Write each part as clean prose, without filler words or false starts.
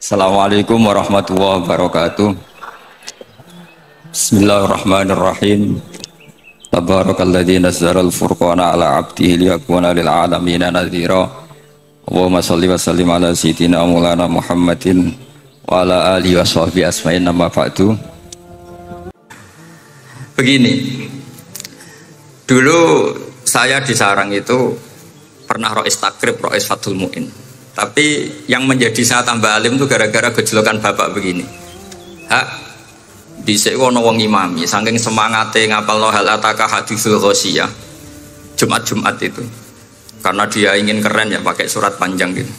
Assalamualaikum warahmatullahi wabarakatuh. Bismillahirrahmanirrahim. Tabarakalladzi nazzala al-furqana ala 'abdihi liyakuna lil 'alamin nadhira. Allahumma shalli wa sallim ala sayyidina Maulana Muhammadin wa ala alihi washabbihi asma'in amma ba'du. Begini. Dulu saya di Sarang itu pernah rois takrib, rois Fathul Mu'in. Tapi yang menjadi saya tambah alim itu gara-gara gejolokan bapak begini. Hak dhisik ana wong imami saking semangate ngapalno hal ataka haditsul ghasyiyah. Jumat-Jumat itu. Karena dia ingin keren ya pakai surat panjang gitu.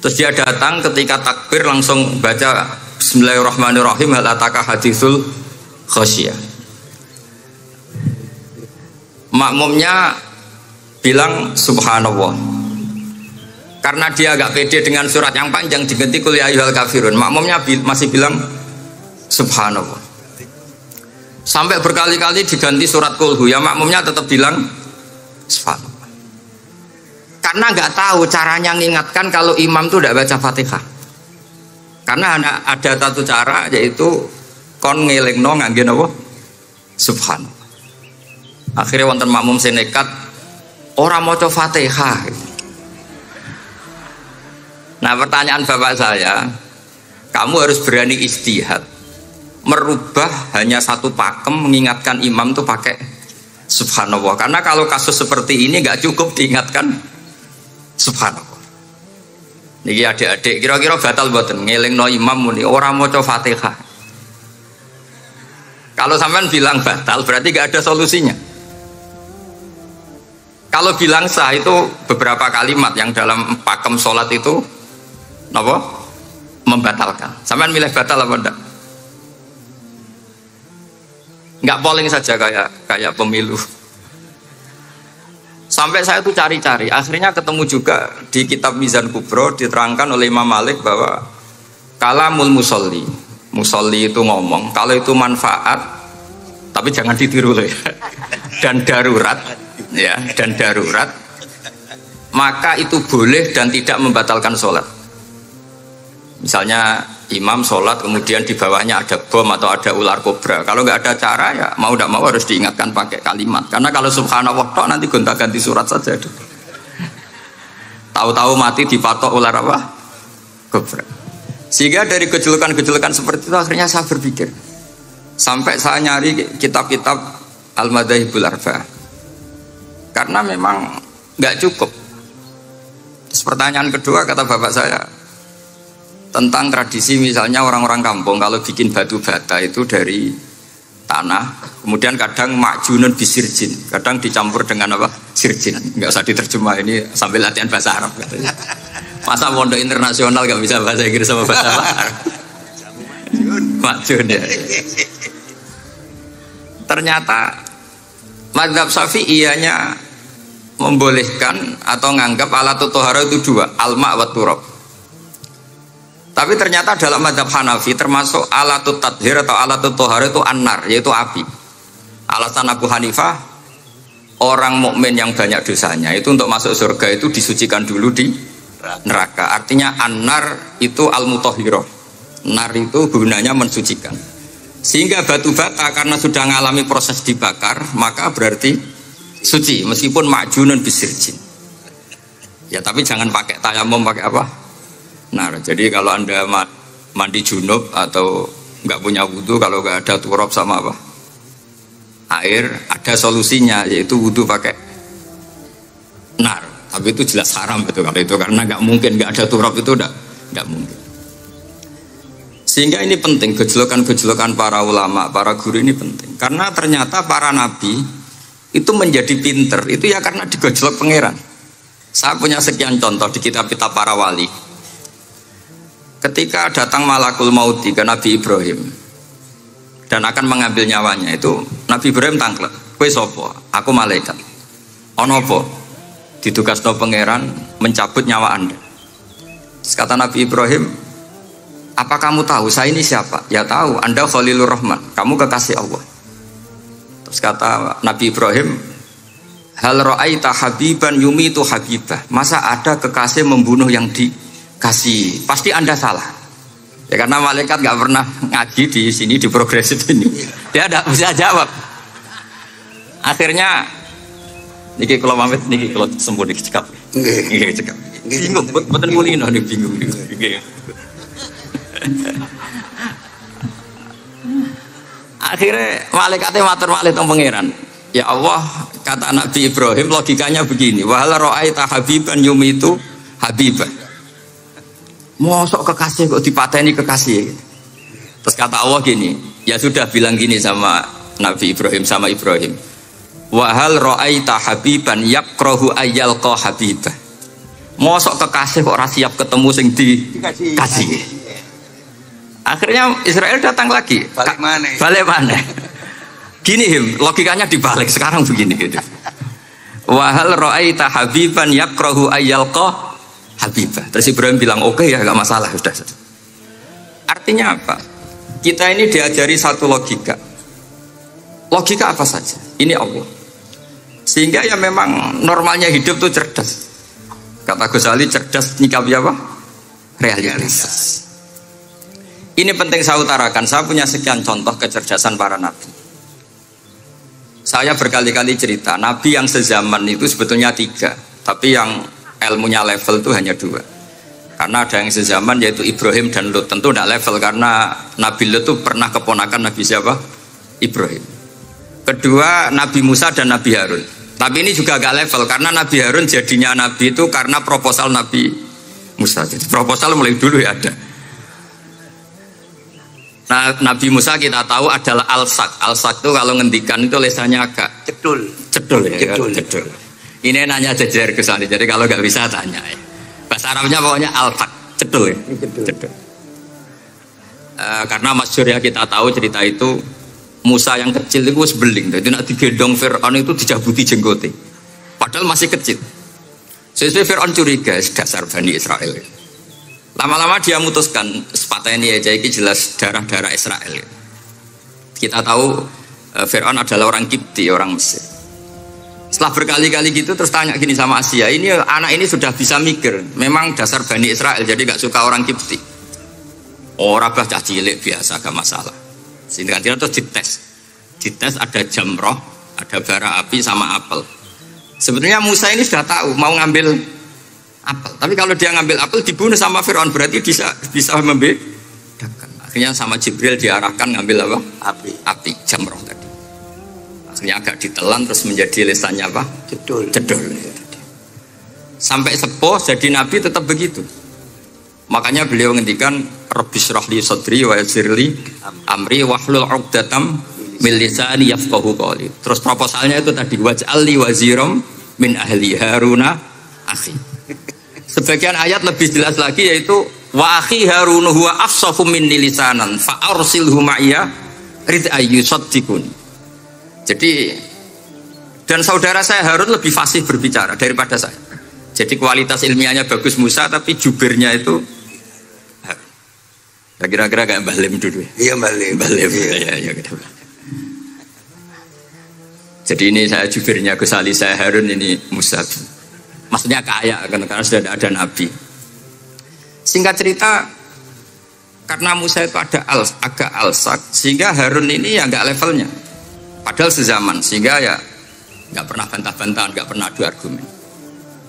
Terus dia datang ketika takbir langsung baca Bismillahirrahmanirrahim hal ataka haditsul ghasyiyah. Makmumnya bilang subhanallah. Karena dia agak pede dengan surat yang panjang diganti kul ya ayyuhal kafirun. Makmumnya masih bilang subhanallah. Sampai berkali-kali diganti surat kulhu, ya makmumnya tetap bilang subhanallah. Karena nggak tahu caranya mengingatkan kalau imam itu tidak baca Fatihah. Karena ada satu cara yaitu kon ngelingno ngangge napa? Subhanallah. Akhirnya wonten makmum sing nekat ora maca Fatihah. Nah pertanyaan bapak saya, kamu harus berani ijtihad, merubah hanya satu pakem mengingatkan imam tuh pakai subhanallah. Karena kalau kasus seperti ini nggak cukup diingatkan subhanallah. Niki adik-adik kira-kira batal mboten ngelingno imam muni ora maca Fatihah. Kalau sampean bilang batal berarti nggak ada solusinya. Kalau bilang sah itu beberapa kalimat yang dalam pakem sholat itu apa? Membatalkan. Sampean milih batal apa enggak? Enggak polling saja kayak pemilu. Sampai saya tuh cari-cari, akhirnya ketemu juga di kitab Mizan Kubro diterangkan oleh Imam Malik bahwa kalamul musolli. Musolli itu ngomong, kalau itu manfaat, tapi jangan ditiru loh ya. Dan darurat, ya, dan darurat, maka itu boleh dan tidak membatalkan sholat. Misalnya imam sholat kemudian di bawahnya ada bom atau ada ular kobra. Kalau nggak ada cara ya mau tidak mau harus diingatkan pakai kalimat. Karena kalau subhanallah tok nanti gonta-ganti surat saja. Tahu-tahu mati dipatok ular apa? Kobra. Sehingga dari gejolokan-gejolokan seperti itu akhirnya saya berpikir. Sampai saya nyari kitab-kitab Al-Madzhabul Arba'ah. Karena memang nggak cukup. Terus pertanyaan kedua kata bapak saya, tentang tradisi misalnya orang-orang kampung kalau bikin batu bata itu dari tanah, kemudian kadang makjunun bisirjin, kadang dicampur dengan apa? Sirjin. Nggak usah diterjemah, ini sambil latihan bahasa Arab katanya. Masa pondok internasional nggak bisa bahasa Inggris sama bahasa Arab? Makjun ya. Ternyata mazhab Syafi'iyahnya membolehkan atau nganggap alat tohara itu dua, alma wa turab. Tapi ternyata dalam mazhab Hanafi termasuk alatut tadhir atau alatut tohara itu annar, yaitu api. Alasan Abu Hanifah, orang mukmin yang banyak dosanya itu untuk masuk surga itu disucikan dulu di neraka. Artinya annar itu al-mutahhirah. Nar itu gunanya mensucikan. Sehingga batu bata karena sudah mengalami proses dibakar, maka berarti suci meskipun ma'junun bisirjin. Ya tapi jangan pakai tayamum, pakai apa? Nah, jadi kalau Anda mandi junub atau nggak punya wudhu, kalau nggak ada turab sama apa? Air, ada solusinya yaitu wudhu pakai nar. Tapi itu jelas haram betul kalau itu, karena nggak mungkin nggak ada turab itu nggak mungkin. Sehingga ini penting, gejolokan-gejolokan para ulama, para guru ini penting. Karena ternyata para nabi itu menjadi pinter, itu ya karena digojlok pangeran. Saya punya sekian contoh di kitab-kitab para wali. Ketika datang malakul mauti ke Nabi Ibrahim dan akan mengambil nyawanya, itu Nabi Ibrahim tangklet, kowe sapa? Aku malaikat. Ono apa? Ditugasno pangeran mencabut nyawa Anda. Terus kata Nabi Ibrahim, apa kamu tahu saya ini siapa? Ya tahu, Anda Khalilur Rahman, kamu kekasih Allah. Terus kata Nabi Ibrahim, hal ra'aita habiban yumitu habibah. Masa ada kekasih membunuh yang dikasih? Pasti Anda salah. Ya karena malaikat nggak pernah ngaji di sini di progresif ini. Dia tidak bisa jawab. Akhirnya niki kalau pamit niki kalau sembuh niki cekap. Niki cekap. Bingung, betul kulino nih bingung nih. Akhirnya malaikatnya matur malih teng pangeran. Ya Allah, kata Nabi Ibrahim logikanya begini. Wahal ra'aita habiban yumitu habibah. Mosok kekasih kok dipateni kekasih. Terus kata Allah gini, ya sudah bilang gini sama Nabi Ibrahim sama Ibrahim. Wahal ra'aita habiban yakrahu ayyalqa habibah. Mosok kekasih kok ora siap ketemu sing dikasih. Akhirnya Israel datang lagi. Balik mana? Gini logikanya dibalik sekarang begini gitu. Wahal ra'aita habiban yakrahu ayyalqa habibah. Terus Ibrahim bilang oke ya gak masalah sudah. Artinya apa? Kita ini diajari satu logika. Logika apa saja? Ini Allah. Sehingga ya memang normalnya hidup tuh cerdas. Kata Ghazali cerdas nyikapi apa? Realitas. Ini penting saya utarakan. Saya punya sekian contoh kecerdasan para nabi. Saya berkali-kali cerita, nabi yang sezaman itu sebetulnya 3, tapi yang ilmunya level itu hanya 2. Karena ada yang sezaman yaitu Ibrahim dan Lut. Tentu tidak level karena Nabi Lut itu pernah keponakan Nabi siapa? Ibrahim. Kedua Nabi Musa dan Nabi Harun. Tapi ini juga agak level karena Nabi Harun jadinya Nabi itu karena proposal Nabi Musa. Jadi proposal mulai dulu ya ada. Nah, Nabi Musa kita tahu adalah al-sak. Al-sak itu kalau ngendikan itu lisannya agak cedul ya. Cedul. Ini nanya jejer ke sana. Jadi kalau nggak bisa tanya ya. Bahasa Arabnya pokoknya al-sak, cedul ya. Cedul. Karena masyhur ya kita tahu cerita itu Musa yang kecil itu sebeling. Jadi nak digendong Fir'aun itu dijabuti jenggote. Padahal masih kecil. Sesuai Fir'aun curiga dasar Bani Israel. Lama-lama dia memutuskan sepatahnya aja ini jelas darah-darah Israel. Kita tahu Fir'aun adalah orang Kipti, orang Mesir. Setelah berkali-kali gitu terus tanya gini sama Asia, ini anak ini sudah bisa mikir, memang dasar Bani Israel jadi gak suka orang Kipti. Orang bah cilik biasa gak masalah. Sehingga terus dites ada jamroh, ada bara api sama apel. Sebetulnya Musa ini sudah tahu mau ngambil apel, tapi kalau dia ngambil apel dibunuh sama Fir'aun berarti bisa membedakan. Akhirnya sama Jibril diarahkan ngambil apa? Api jamroh tadi. Akhirnya agak ditelan terus menjadi lisannya apa? Cedul. Sampai sepuh jadi nabi tetap begitu. Makanya beliau ngendikan Rabbis shrahli sadri wa yassirli amri wahlul 'uqdatam min lisani yafqahu qawli. Terus proposalnya itu tadi waj'alli waziram min ahli Haruna akhi. Sebagian ayat lebih jelas lagi yaitu wa akhi Harun huwa afsahu minni lisanan fa arsilhu ma'iya rid ayyusaddiqun. Jadi dan saudara saya Harun lebih fasih berbicara daripada saya. Jadi kualitas ilmiahnya bagus Musa tapi jubirnya itu kira-kira kayak Mbah Lim dulu. Iya Mbah Lim. Ya. Jadi ini saya jubirnya Gus Ali, saya Harun, ini Musa. Maksudnya kaya karena sudah ada nabi. Singkat cerita karena Musa itu agak alsak sehingga Harun ini ya nggak levelnya. Padahal sezaman sehingga ya nggak pernah bantah-bantahan, nggak pernah adu argumen.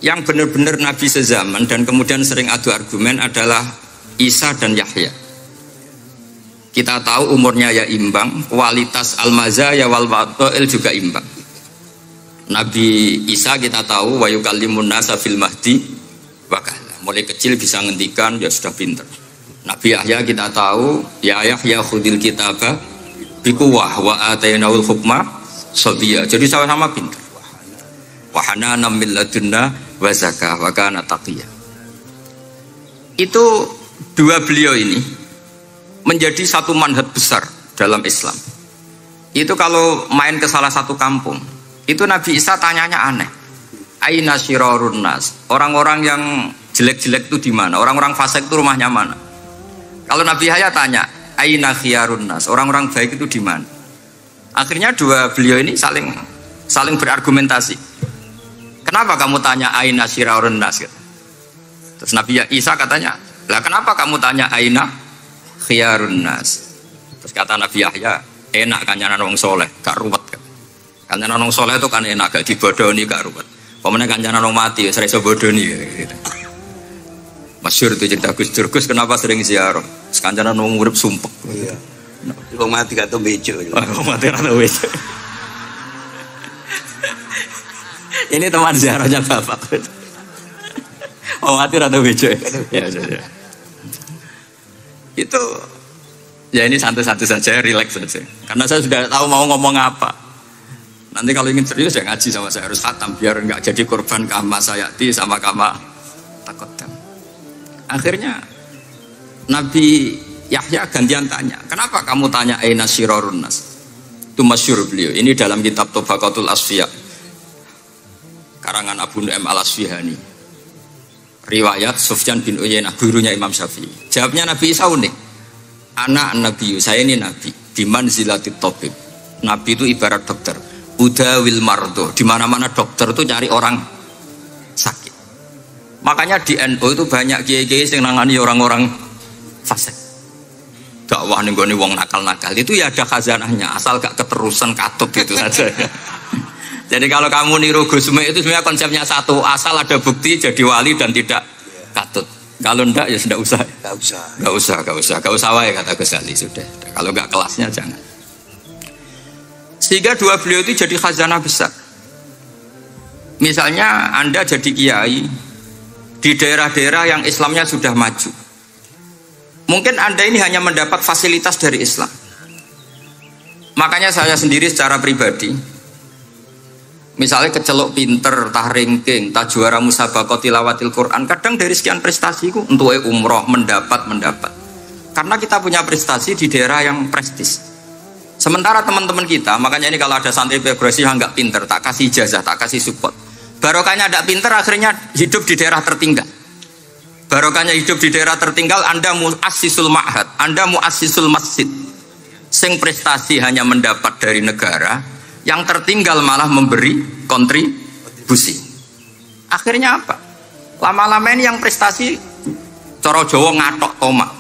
Yang benar-benar nabi sezaman dan kemudian sering adu argumen adalah Isa dan Yahya. Kita tahu umurnya ya imbang, kualitas al-mazaya wal wadail juga imbang. Nabi Isa kita tahu wa yukallimun nasa fil mahdi wa kahla. Mulai kecil bisa ngendikan, dia sudah pintar. Nabi Yahya kita tahu ya Yahya khudil kitaba biquwah wa atainaul hukma sabiyya. Jadi sama-sama pintar. Wa hanana min ladunna wa zakah wa kana taqiyya. Itu dua beliau ini menjadi satu manhaj besar dalam Islam. Itu kalau main ke salah satu kampung, itu Nabi Isa tanyanya aneh. Aina syirarun nas? Orang-orang yang jelek-jelek itu di mana? Orang-orang fasik itu rumahnya mana? Kalau Nabi Yahya tanya, aina khiyarun nas? Orang-orang baik itu di mana? Akhirnya dua beliau ini saling berargumentasi. Kenapa kamu tanya aina syirarun nas? Terus Nabi Isa katanya, lah kenapa kamu tanya aina khiyarun nas. Terus kata Nabi Yahya, enak kancanan wong soleh, gak ruwet kan. Kancanan wong soleh itu kan enak, gak dibodoni, gak ruwet. Pemene kancanan wong mati, saya iso bodoni gitu. Masyhur itu cerita Gus Dur, Gus kenapa sering ziarah? Kancanan wong urip sumpek. Iya. Wong mati gak tau bejo. Wong mati ora tau bejo. Ini teman ziarahnya Bapak. Wong mati ora tau bejo. Ya. Itu ya ini santai-santai saja, relax saja. Karena saya sudah tahu mau ngomong apa. Nanti kalau ingin serius ya ngaji sama saya, harus khatam biar nggak jadi korban kama sayati sama kama takotam. Akhirnya Nabi Yahya gantian tanya, kenapa kamu tanya aina syirarun nas? Itu masyhur beliau. Ini dalam kitab Tabaqatul Asfiya karangan Abu Nu'aim al-Asfihani. Riwayat Sufyan bin Uyainah, gurunya Imam Syafi'i. Jawabnya Nabi Isa unik. Anak Nabi, saya ini Nabi. Biman zilatit tobib. Nabi itu ibarat dokter. Udawil mardo. Di mana-mana dokter itu cari orang sakit. Makanya di NU itu banyak kiai-kiai yang nangani orang-orang fasik. Dakwah nih gue wong nakal-nakal itu ya ada khazanahnya. Asal gak keterusan katut gitu saja. Jadi kalau kamu niru Gusme itu sebenarnya konsepnya satu. Asal ada bukti jadi wali dan tidak katut. Kalau enggak ya sudah usah. Gak usah wae kata Gus Ali sudah. Kalau enggak kelasnya jangan. Sehingga dua beliau itu jadi khazanah besar. Misalnya Anda jadi kiai di daerah-daerah yang Islamnya sudah maju. Mungkin Anda ini hanya mendapat fasilitas dari Islam. Makanya saya sendiri secara pribadi, misalnya kecelok pinter, tah ranking, tah juara musabaqah tilawatil Quran, kadang dari sekian prestasiku untuk umroh mendapat. Karena kita punya prestasi di daerah yang prestis. Sementara teman-teman kita, makanya ini kalau ada santri progresif yang nggak pinter, tak kasih ijazah, tak kasih support. Barokahnya tidak pinter, akhirnya hidup di daerah tertinggal. Barokahnya hidup di daerah tertinggal, Anda muassisul ma'had, Anda muassisul masjid. Sing prestasi hanya mendapat dari negara, yang tertinggal malah memberi kontribusi. Akhirnya apa? Lama-lama ini yang prestasi coro Jawa ngatok tomak.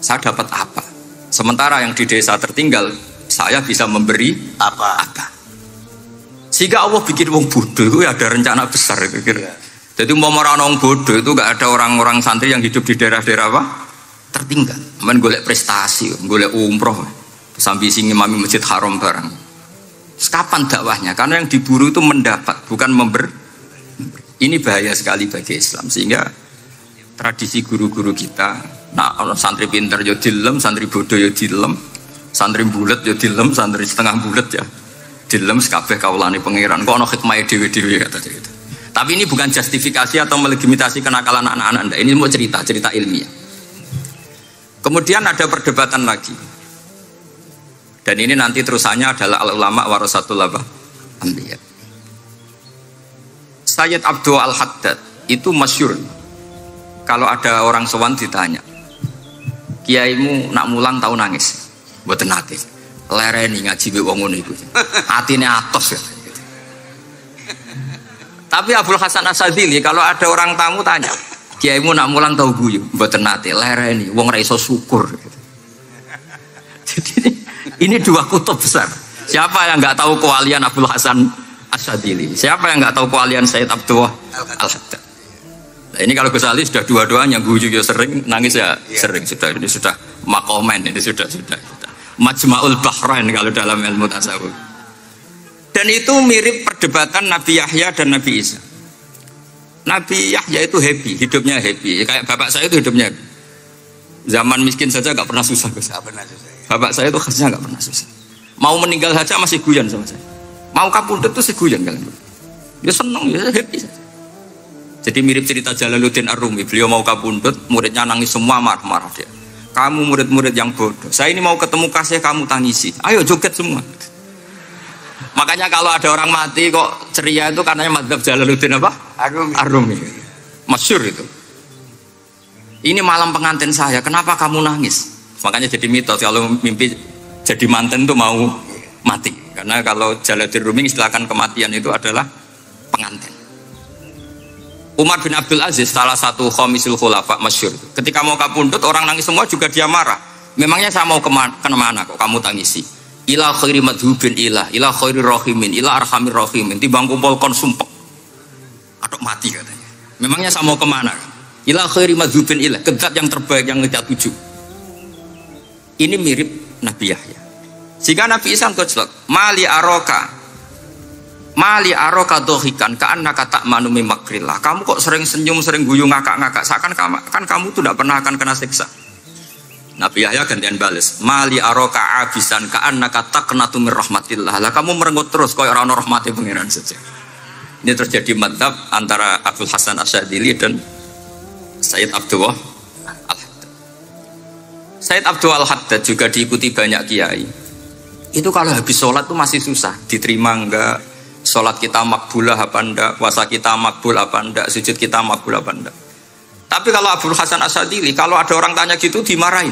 Saya dapat apa? Sementara yang di desa tertinggal saya bisa memberi apa? Sehingga Allah bikin wong bodoh itu ada rencana besar gitu. Jadi mau orang bodoh itu gak ada orang-orang santri yang hidup di daerah-daerah apa? Tertinggal. Men golek prestasi, golek umroh, sambil sing imami Masjid Haram bareng. Kapan dakwahnya? Karena yang diburu itu mendapat, bukan memberi. Ini bahaya sekali bagi Islam. Sehingga tradisi guru-guru kita, nah santri pinter ya dilem, santri bodoh ya dilem, santri bulet ya dilem, santri setengah bulet ya dilem, sekabeh kaulane pangeran. Kok ana hikmah dhewe-dhewe kata gitu. Tapi ini bukan justifikasi atau melegitimasi kenakalan anak-anak Anda. Ini mau cerita ilmiah. Kemudian ada perdebatan lagi. Dan ini nanti terusannya adalah al-ulama warasatul anbiya. Sayyid Abdul Al-Haddad itu masyhur. Kalau ada orang sowan ditanya, kiaimu nak mulang tau nangis? Mboten nate. Lereni ngaji mbek wong ngono iku. Atine atos ya. Tapi Abdul Hasan As-Sadili kalau ada orang tamu tanya, kiaimu nak mulang tau guyu? Mboten nate. Lereni wong ra iso syukur. Jadi ini dua kutub besar. Siapa yang nggak tahu kewalian Abdul Hasan As-Sadili? Siapa yang nggak tahu kewalian Sayyid Abdul Al-Haddad? Nah, ini kalau Gus Ali sudah dua-duanya, guyu ya sering, nangis ya sering. Ini sudah makomen, ini sudah. Majma'ul Bahrain kalau dalam ilmu tasawuf. Dan itu mirip perdebatan Nabi Yahya dan Nabi Isa. Nabi Yahya itu happy, hidupnya happy. Kayak bapak saya itu hidupnya happy. Zaman miskin saja nggak pernah susah. Bapak saya itu khasnya nggak pernah susah. Mau meninggal saja masih guyon sama saya. Mau kapundhut itu seguyon kalian. Dia seneng, ya happy saja. Jadi mirip cerita Jalaluddin Ar-Rumi. Beliau mau kapundhut, muridnya nangis semua, marah-marah dia. Kamu murid-murid yang bodoh. Saya ini mau ketemu kasih kamu tangisi. Ayo joget semua. Makanya kalau ada orang mati kok ceria itu karenanya madzhab Jalaluddin apa? Ar-Rumi. Masyhur itu. Ini malam pengantin saya, kenapa kamu nangis? Makanya jadi mitos kalau mimpi jadi manten itu mau mati. Karena kalau Jalaluddin Rumi istilahkan kematian itu adalah pengantin. Umar bin Abdul Aziz salah satu khomisul khulafa masyhur. Ketika mau kapundhut orang nangis semua juga dia marah. Memangnya saya mau kemana kok kamu tangisi? Ila khairi madhubin ila khairi rahimin, ila arhamir rahimin. Timbang kumpul kon sumpek. Atok mati katanya. Memangnya saya mau kemana? Ila khairi madhubin ke zat yang terbaik yang kita tuju. Ini mirip Nabi Yahya. Jika Nabi Isa gojlok, mali aroka dohikan ka'annaka ta'manu min makrillah. Kamu kok sering senyum, sering guyu, ngakak-ngakak, seakan kan kamu tuh tidak pernah akan kena siksa. Nabi Yahya gantian balas, mali aroka abisan ka'annaka taqnatu min rahmatillah. Lah kamu merengut terus koyo ora ono rahmate pangeran saja. Ini terjadi madzhab antara Abdul Hasan Asyadzili dan Sayyid Abdullah Al-Haddad. Sayyid Abdullah Al-Haddad juga diikuti banyak kiai. Itu kalau habis sholat tuh masih susah diterima enggak, sholat kita makbulah apa enggak, puasa kita makbul apa enggak, sujud kita makbul apa enggak. Tapi kalau Abdul Hasan Asyadzili, kalau ada orang tanya gitu dimarahin.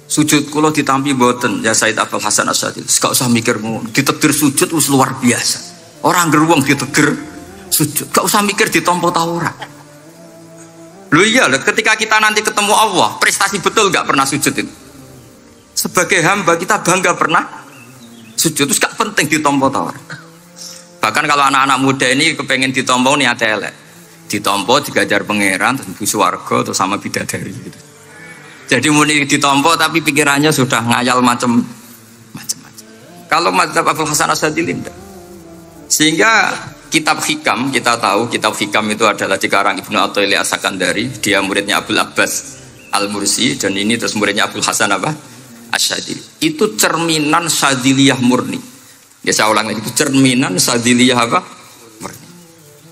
Sujud kulo ditampi boten ya Sayyid Abdul Hasan Asyadzili, gak usah mikir ngono, ditegir sujud wis luar biasa. Orang geruang ditegir sujud, gak usah mikir ditompo ta ora. Loh iya, ketika kita nanti ketemu Allah, prestasi betul gak pernah sujud itu. Sebagai hamba kita bangga pernah sujud, terus gak penting ditompo tawar. Bahkan kalau anak-anak muda ini kepengen ditompo niat elek, ditompo digajar pangeran terus mlebu swarga terus sama bidadari gitu. Jadi muni ditompo tapi pikirannya sudah ngayal macam-macam. Kalau mazhab Abdul Hasan Asyadzili tidak. Sehingga kitab hikam, kita tahu kitab hikam itu adalah dikarang Ibnu Athaillah As-Sakandari, dia muridnya Abdul Abbas Al-Mursi, dan ini terus muridnya Abdul Hasan Asyadzili. Itu cerminan Syadziliyah murni. Ya saya ulang lagi, itu cerminan Syadziliyah murni.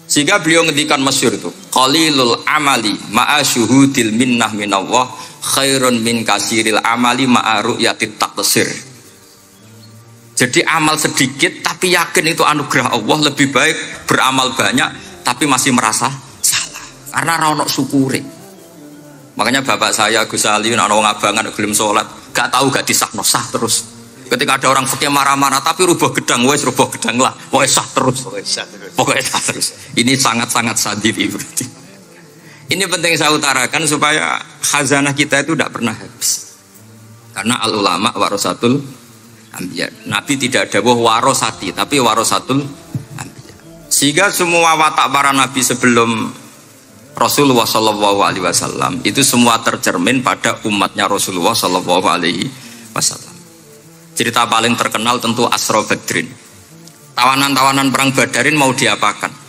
Sehingga beliau ngendikan masyhur itu, qalilul amali ma'a syuhudil minnah minallah khairun min kasiril amali ma'a ru'yatit taqsir. Jadi amal sedikit tapi yakin itu anugerah Allah, lebih baik beramal banyak tapi masih merasa salah karena ra ono syukure. Makanya bapak saya Gus Ali ana wong abangan gelem salat, gak tahu gak disahno sah terus. Ketika ada orang fikih marah-marah tapi rubah gedang, wes rubah gedang lah, pokoknya sah terus. Pokoknya sah terus. Ini sangat-sangat sadid berarti. Ini penting saya utarakan supaya khazanah kita itu tidak pernah habis. Karena al ulama warasatul anbiya. Nabi tidak ada warosati, tapi warasatul anbiya. Sehingga semua watak para nabi sebelum Rasulullah Shallallahu Alaihi Wasallam itu semua tercermin pada umatnya Rasulullah Shallallahu Alaihi Wasallam. Cerita paling terkenal tentu Asra Badrin. Tawanan-tawanan perang Badarin mau diapakan?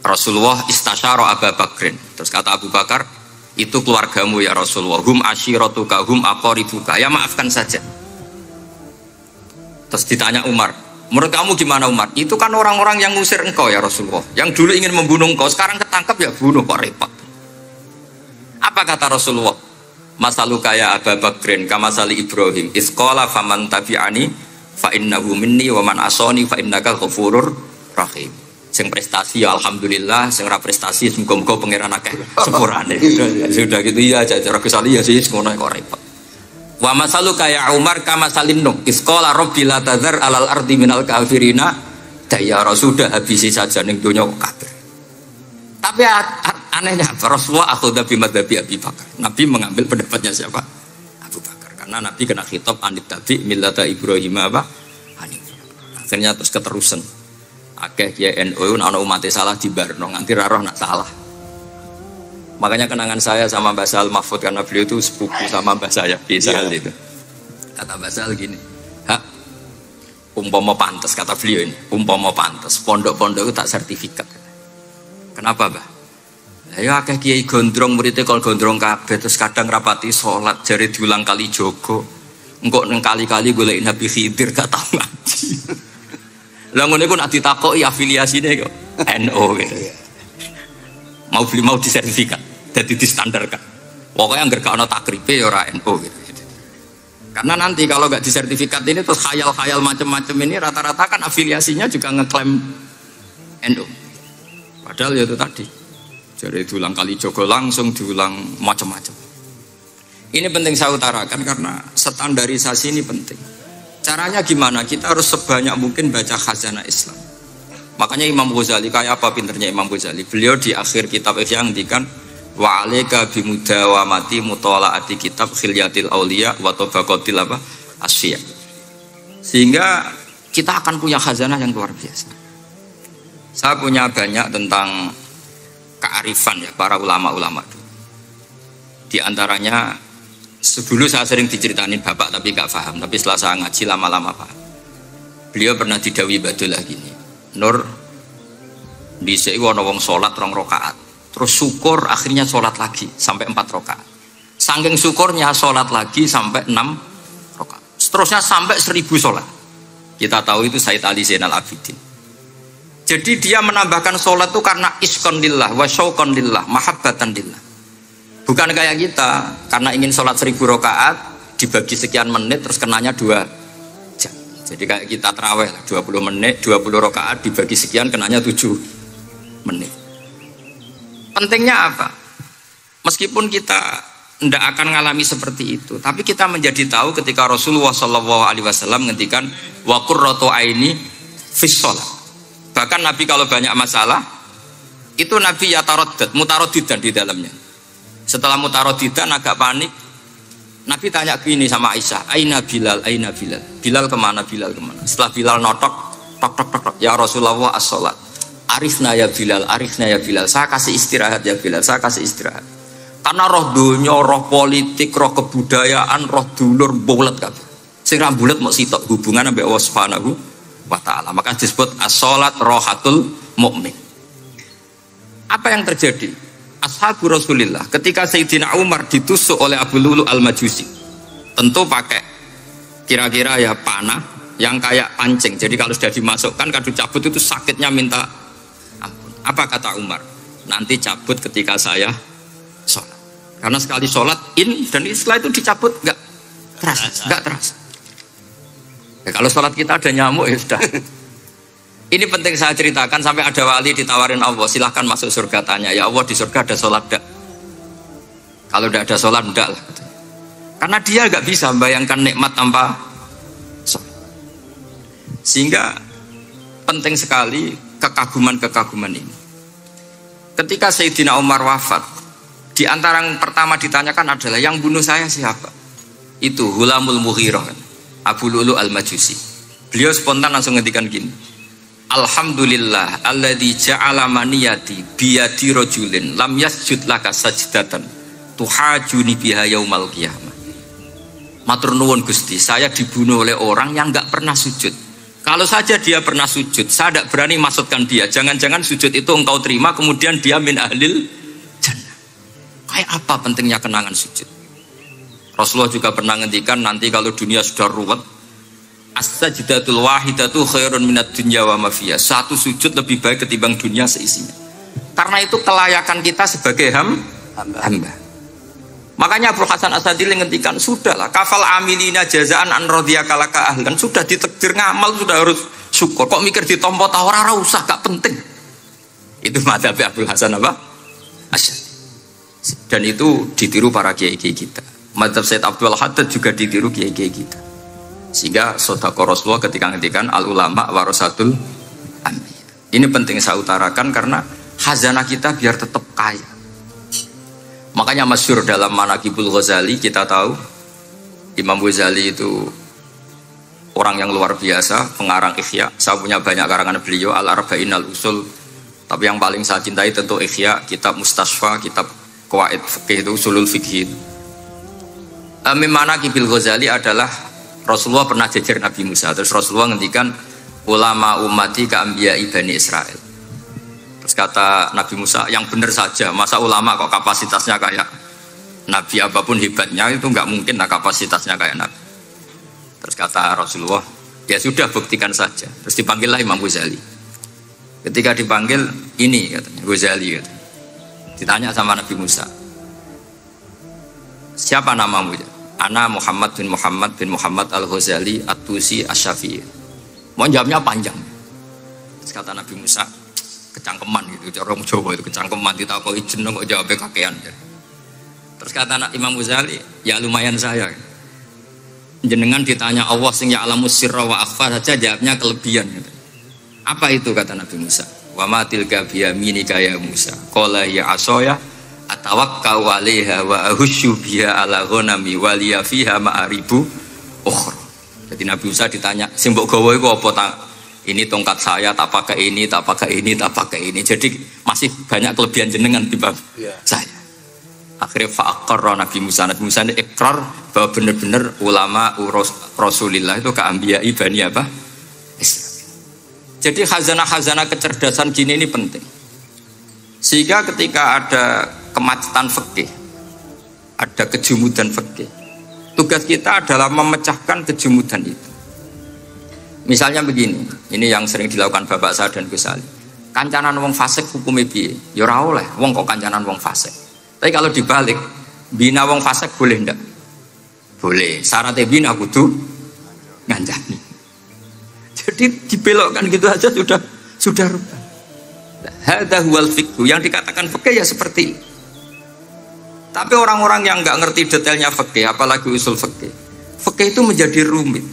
Rasulullah istasyara Abu Bakrin. Terus kata Abu Bakar, itu keluargamu ya Rasulullah. Hum ashiratuka, hum aqaribuka. Ya maafkan saja. Terus ditanya Umar, menurut kamu gimana Umar? Itu kan orang-orang yang ngusir engkau ya Rasulullah, yang dulu ingin membunuh engkau, sekarang ketangkap ya bunuh, kok repot. Apa kata Rasulullah? Masaluka ya Abu Bakrin kamasali Ibrahim isqala faman tabi'ani fa innahu minni wa man asani fa innaka ghafurur rahim. Sing prestasi ya alhamdulillah, sing ora prestasi muga-muga pangeran akeh sepurane. Sudah gitu ya cara Gus Ali ya sih ngono kok repot. Wa masaluka ya Umar kamasalin nuh isqala rabbi la tadzar alal ardi minal kafirina dayara. Sudah habisi saja ning donya kafir. Tapi anehnya Rasulullah akhudha bi madzhabi Abi Bakar. Nabi mengambil pendapatnya siapa? Abu Bakar. Karena Nabi kena khitab anit tabi millata Ibrahim hanif. Akhirnya terus keterusan. Akeh ya NU ana umat salah dibarno nganti ra roh nak salah. Makanya kenangan saya sama Mbah Sal Mahfud karena beliau itu sepupu sama Mbah saya biasa itu. Kata Mbah Sal gini, "Hak umpama pantas," kata beliau ini, "umpama pantas pondok-pondok itu tak sertifikat." Kenapa, Mbah? Ya akeh kiai gondrong muridnya kalau gondrong kabeh terus kadang rapati sholat jari diulang kali jogo. Engkok neng kali-kali golek Nabi Khidir gak tau ngaji. Lah ngono iku nak ditakoki afiliasine kok NU gitu. Mau disertifikat, jadi distandarkan. Pokoknya anggar gak ono takribe ya ora NU gitu. Karena nanti kalau gak disertifikat ini terus khayal-khayal macam-macam ini rata-rata kan afiliasinya juga ngeklaim NU. Padahal ya itu tadi. Jadi diulang kali jogo langsung diulang macam-macam. Ini penting saya utarakan karena standarisasi ini penting. Caranya gimana? Kita harus sebanyak mungkin baca khazanah Islam. Makanya Imam Ghazali, kayak apa pinternya Imam Ghazali? Beliau di akhir kitab Ihya ngendikan wa alaika bimudawamati mutalaati kitab khilyatil auliya wa tabaqatil asfiya. Sehingga kita akan punya khazanah yang luar biasa. Saya punya banyak tentang kearifan ya para ulama-ulama. Di antaranya dulu saya sering diceritain bapak tapi gak paham, tapi setelah saya ngaji lama-lama paham. Beliau pernah didawi badulah gini, Nur dhisik ana wong salat 2 rakaat, terus syukur akhirnya salat lagi sampai 4 rakaat. Saking syukurnya salat lagi sampai 6 rakaat. Seterusnya sampai 1000 salat. Kita tahu itu Sayyid Ali Zainal Abidin. Jadi dia menambahkan salat itu karena iskon lillah wa syauqan lillah, mahabbatan lillah. Bukan kayak kita karena ingin salat 1000 rakaat dibagi sekian menit terus kenanya 2 jam. Jadi kayak kita tarawih 20 menit, 20 rakaat dibagi sekian kenanya 7 menit. Pentingnya apa? Meskipun kita tidak akan mengalami seperti itu, tapi kita menjadi tahu ketika Rasulullah SAW ngendikan wa qurratu aini fis shalah. Bahkan Nabi kalau banyak masalah itu Nabi yataraddad, mutaraddidan di dalamnya. Setelah mutaraddidan agak panik, Nabi tanya gini sama Aisyah, aina Bilal, aina Bilal, Bilal kemana, Bilal kemana? Setelah Bilal notok, tok tok tok tok, ya Rasulullah as-sholat, arifna ya Bilal, arifna ya Bilal, saya kasih istirahat ya Bilal, saya kasih istirahat. Karena roh dunya, roh politik, roh kebudayaan, roh dulur bulet kabeh. Sing ra bulet mok sitok hubungan ambek Allah Subhanahu wa taala. Maka disebut as-sholat rohatul mukmin. Apa yang terjadi? Ashabu Rasulillah ketika Sayyidina Umar ditusuk oleh Abu Lulu al-Majusi, tentu pakai kira-kira ya panah yang kayak pancing, jadi kalau sudah dimasukkan kadu cabut itu sakitnya minta ampun. Apa kata Umar? Nanti cabut ketika saya sholat, karena sekali sholat dan setelah itu dicabut nggak terasa. Ya, kalau sholat kita ada nyamuk ya sudah. Ini penting saya ceritakan, sampai ada wali ditawarin Allah, silahkan masuk surga, tanya ya Allah di surga ada sholat enggak? Kalau tidak ada sholat enggak lah. Karena dia nggak bisa membayangkan nikmat tanpa sholat. Sehingga penting sekali kekaguman-kekaguman ini. Ketika Sayyidina Umar wafat, di antara yang pertama ditanyakan adalah yang bunuh saya siapa? Itu Hulamul Mughirah, Abu Lulu al-Majusi. Beliau spontan langsung ngendikan gini, alhamdulillah alladzi ja'ala maniyati biyadi rajulin lam yasjud laka sajdatan tuhajuni biha yaumal qiyamah. Matur nuwun Gusti, saya dibunuh oleh orang yang enggak pernah sujud. Kalau saja dia pernah sujud, saya tidak berani maksudkan dia. Jangan-jangan sujud itu engkau terima kemudian dia min ahlil jannah. Kayak apa pentingnya kenangan sujud? Rasulullah juga pernah ngendikan nanti kalau dunia sudah ruwet, as-sajdatul wahidatu khairun minad dunya wa ma fiha. Satu sujud lebih baik ketimbang dunia seisinya. Karena itu kelayakan kita sebagai hamba. Makanya Abu Hasan Asadili ngendikan, sudahlah kafal amilina jazaan an radhiyaka laka ahlan, sudah ditakdir ngamal sudah harus syukur. Kok mikir ditompo ta ora usah, gak penting. Itu madzhab Abu Hasan Asy'ari. Dan itu ditiru para kiai-kiai kita. Madzhab Said Abdul Haddad juga ditiru kiai-kiai kita. Sehingga sedekah Rasulullah ketika ngendikan al ulama warasatul anbiya. Ini penting saya utarakan karena khazanah kita biar tetap kaya. Makanya masyhur dalam Manaqibul Ghazali kita tahu Imam Ghazali itu orang yang luar biasa, pengarang Ihya. Saya punya banyak karangan beliau, Al-Arba'in Al-Usul. Tapi yang paling saya cintai tentu Ihya, kitab Mustasfa, kitab Qawaid Fiqh itu Usulul Fiqh. Manaqibul Ghazali adalah Rasulullah pernah jejer Nabi Musa, terus Rasulullah ngendikan ulama ummati ka'ambiya'i Bani Israel. Terus kata Nabi Musa, yang benar saja, masa ulama kok kapasitasnya kayak Nabi, apapun hebatnya itu nggak mungkin lah kapasitasnya kayak Nabi. Terus kata Rasulullah, ya sudah buktikan saja. Terus dipanggillah Imam Ghazali. Ketika dipanggil, ini katanya Ghazali katanya. Ditanya sama Nabi Musa, siapa namamu? Ana Muhammad bin Muhammad Al-Ghazali At-Tusi Asy-Syafi'i. Mau jawabnya panjang. Terus kata Nabi Musa, kecangkeman gitu, orang Jawa itu kecangkeman, ditakoki jeneng kok jawabnya kakean. Terus kata Imam Ghazali, ya lumayan saya. Jenengan ditanya Allah sing ya'lamus sirra wa akhfa saja jawabnya kelebihan. Apa itu kata Nabi Musa? Wa ma tilka bi yaminika ya Musa. Qala ya asaya atawakkau 'alaiha wa ahusyu biha ala ghanami wa liya fiha ma'aribu ukhra. Jadi Nabi Musa ditanya, sing mbok gawa iku apa ta? Ini tongkat saya, tak pakai ini, tak pakai ini, tak pakai ini. Jadi masih banyak kelebihan jenengan timbang saya. Akhirnya fa'aqarra Nabi Musa ini ikrar bahwa benar-benar ulama Rasulillah itu keambiyai bani apa? Israel. Jadi khazanah-khazanah kecerdasan gini ini penting. Sehingga ketika ada kemacetan fikih, ada kejumudan fikih, tugas kita adalah memecahkan kejumudan itu. Misalnya begini, ini yang sering dilakukan Bapak saya dan Gus Ali. Kancanan wong fasik hukumnya piye? Ya ora oleh, wong kok kancanan wong fasik. Tapi kalau dibalik, bina wong fasik boleh ndak? Boleh. Syaratnya bina kudu ngancani. Jadi dibelokkan gitu aja sudah rubah. Hadza huwal fiqh. Yang dikatakan fikih ya seperti itu. Tapi orang-orang yang nggak ngerti detailnya fikih, apalagi usul fikih, fikih itu menjadi rumit.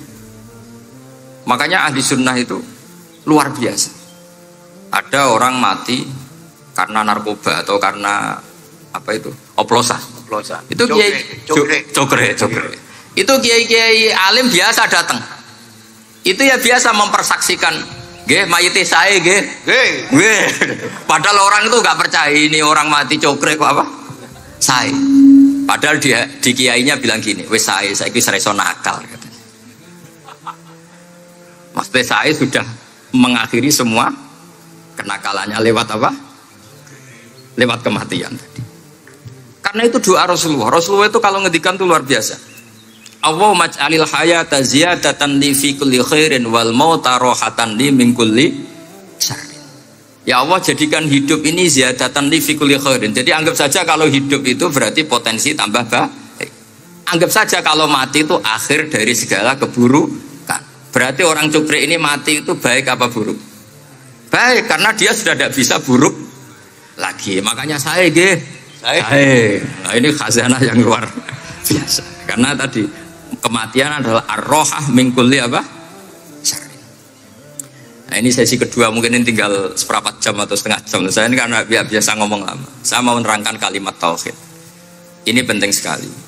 Makanya ahli sunnah itu luar biasa. Ada orang mati karena narkoba atau karena apa itu? Oplosan. Itu kiai cokre. Itu kiai alim biasa datang. Itu ya biasa mempersaksikan, nggih mayite sae nggih. Nggih. Padahal orang itu nggak percaya ini orang mati cokre kok apa? Sae. Padahal dia di kiainya bilang gini, wis sae saiki wis iso nakal katanya. Maksudnya saya sudah mengakhiri semua kenakalannya lewat apa? Lewat kematian tadi. Karena itu doa Rasulullah. Rasulullah itu kalau ngedikan itu luar biasa. Allahumma ij'alil hayata ziyadatan li fi kulli khairin wal mauta rahatan li min kulli syarrin. Ya Allah, jadikan hidup ini ziyadatan li fi kulli khairin. Jadi anggap saja kalau hidup itu berarti potensi tambah baik. Anggap saja kalau mati itu akhir dari segala keburukan. Berarti orang cukri ini mati itu baik apa buruk? Baik, karena dia sudah tidak bisa buruk lagi. Makanya saya nah, ini khazanah yang luar biasa. Karena tadi kematian adalah ar-rohah min kulli apa? Syarri. Nah, ini sesi kedua, mungkin ini tinggal seperempat jam atau setengah jam. Saya ini karena biasa ngomong lama. Saya mau menerangkan kalimat tauhid. Ini penting sekali.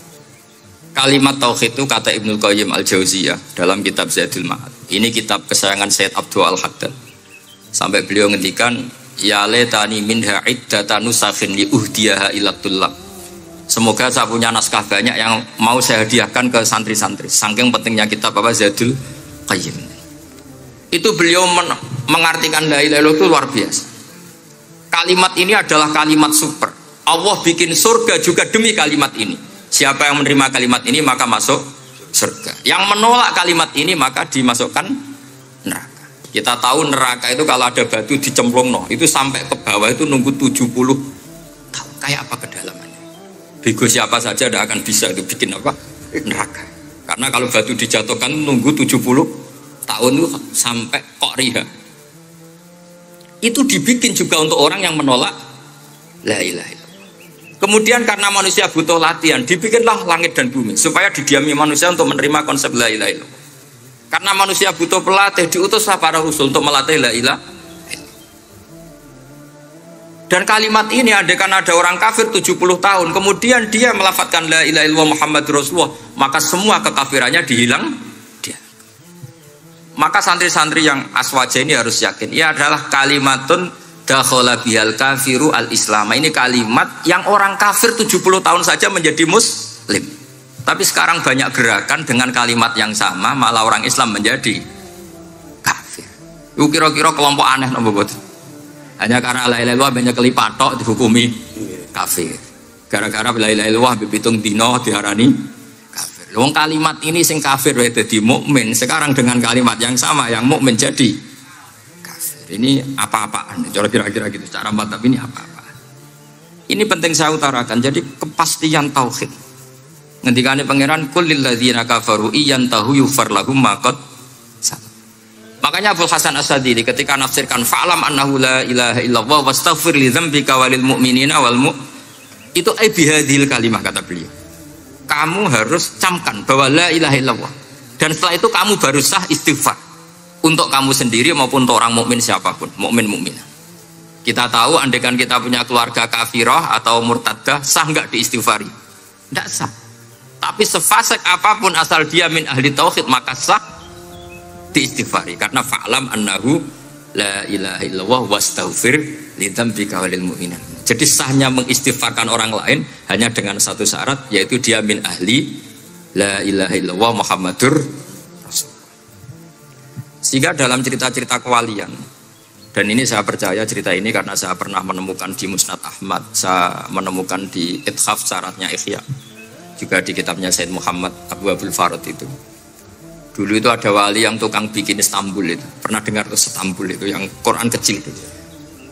Kalimat tauhid itu kata Ibnu Qayyim Al-Jauziyah dalam kitab Zadul Ma'ad. Ini kitab kesayangan Sayyid Abdul Al-Haddad. Sampai beliau ngendikan, ya laitani minha iddatan nusakhin li uhdiyaha ila tullab. Semoga saya punya naskah banyak yang mau saya hadiahkan ke santri-santri. Saking pentingnya kitab apa Zadul Qayyim. Itu beliau mengartikan la ilaha illallah itu luar biasa. Kalimat ini adalah kalimat super. Allah bikin surga juga demi kalimat ini. Siapa yang menerima kalimat ini maka masuk surga. Yang menolak kalimat ini maka dimasukkan neraka. Kita tahu neraka itu kalau ada batu dicemplung itu sampai ke bawah itu nunggu 70 tahun. Kayak apa kedalamannya? Bego siapa saja tidak akan bisa itu bikin apa? Neraka. Karena kalau batu dijatuhkan nunggu 70 tahun itu sampai kok riha. Itu dibikin juga untuk orang yang menolak la ilaha illallah. Kemudian karena manusia butuh latihan, dibikinlah langit dan bumi supaya didiami manusia untuk menerima konsep la ilaha illallah. Karena manusia butuh pelatih, diutuslah para rasul untuk melatih la ilaha illallah. Dan kalimat ini andaikan ada orang kafir 70 tahun, kemudian dia melafadzkan la ilaha illallah Muhammadur Rasulullah, maka semua kekafirannya dihilang dia. Maka santri-santri yang aswaja ini harus yakin, ia adalah kalimatun dakhala bihal kafiru al-islam. Ini kalimat yang orang kafir 70 tahun saja menjadi muslim. Tapi sekarang banyak gerakan dengan kalimat yang sama malah orang Islam menjadi kafir. Itu kira-kira kelompok aneh nopo boten. Hanya karena la ilaha illallah banyak kelipatok dihukumi kafir. Gara-gara la ilaha illallah bipitung dino diarani kafir. Wong kalimat ini sing kafir wae dadi mukmin, sekarang dengan kalimat yang sama yang mukmin jadi ini apa-apaan, kira-kira gitu cara mantap ini apa-apaan. Ini penting saya utarakan. Jadi kepastian tauhid. Ngendikane pangeran kullil ladzina kafaru iyantahu yufar lahum ma qad. Makanya Abdul Hasan As-Sadili ketika nafsirkan fa'lam annahu la ilaha illallah wastaghfir li dzambika walil mu'minina wal itu ai bihadhil kalimah kata beliau. Kamu harus camkan bahwa la ilaha illallah. Dan setelah itu kamu baru sah istighfar. Untuk kamu sendiri maupun untuk orang mukmin siapapun, mukmin mukminah. Kita tahu andaikan kita punya keluarga kafirah atau murtadah, sah nggak diistighfari? Tidak sah. Tapi sefasik apapun asal dia min ahli tauhid maka sah diistighfari. Karena fa'lam annahu la ilaha illallah wastaghfir lidzambika walil mu'minin. Jadi sahnya mengistighfarkan orang lain hanya dengan satu syarat, yaitu dia min ahli la ilaha illallah Muhammadur Rasulullah. Sehingga dalam cerita-cerita kewalian, dan ini saya percaya cerita ini karena saya pernah menemukan di Musnad Ahmad, saya menemukan di Ithaf syaratnya Ihya, juga di kitabnya Said Muhammad Abu Abdul Farad itu. Dulu itu ada wali yang tukang bikin Istanbul itu. Pernah dengar tuh Istanbul itu yang Quran kecil itu.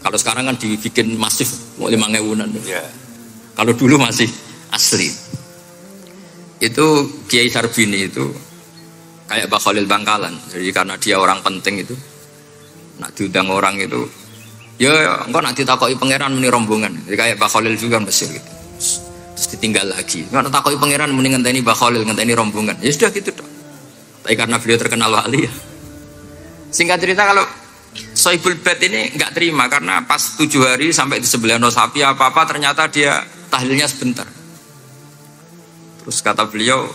Kalau sekarang kan dibikin masif, mau 5.000-an. Ya. Kalau dulu masih asli. Itu Kiai Sarbini itu kayak Mbah Khalil Bangkalan. Jadi karena dia orang penting itu, nak diundang orang itu, ya engkau nak ditakoki pangeran muni rombongan. Jadi kayak Mbah Khalil juga Mesir gitu. Terus ditinggal lagi. Enggak takoki pangeran muni ngenteni Mbah Khalil, ngenteni rombongan. Ya sudah gitu dong. Tapi karena beliau terkenal wali ya. Singkat cerita kalau Sohibul Bait ini nggak terima karena pas 7 hari sampai di sebelah sapi apa-apa ternyata dia tahlilnya sebentar. Terus kata beliau,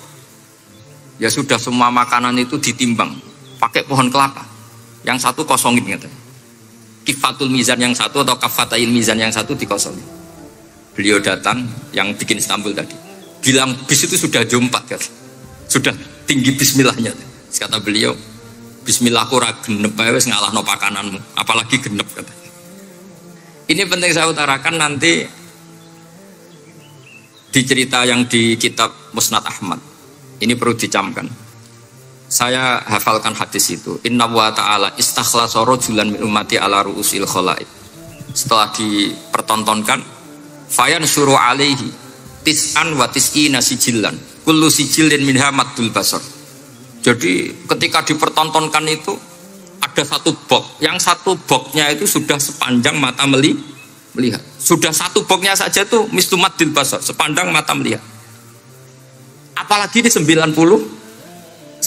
ya sudah semua makanan itu ditimbang pakai pohon kelapa. Yang satu kosongin katanya. Kifatul mizan yang satu atau kafatail mizan yang satu dikosongin. Beliau datang yang bikin Istanbul tadi. Bilang bis itu sudah jam 4 kan. Sudah tinggi bismillahnya. Kata beliau, bismillahku ra genep ae wis ngalahno pakananmu, apalagi genep kata. Ini penting saya utarakan nanti di cerita yang di kitab Musnad Ahmad. Ini perlu dicamkan. Saya hafalkan hadis itu. Inna wa ta'ala istakhlasa rajulan min ummati ala ru'usil khalaik. Setelah dipertontonkan, fayan syuru alaihi tis'an wa tis'ina sijillan. Kullu sijillin minha maddul basar. Jadi ketika dipertontonkan itu ada satu box, yang satu boxnya itu sudah sepanjang mata melihat. Sudah satu boxnya saja tuh mislu maddul basar, sepandang mata melihat. Apalagi di 99.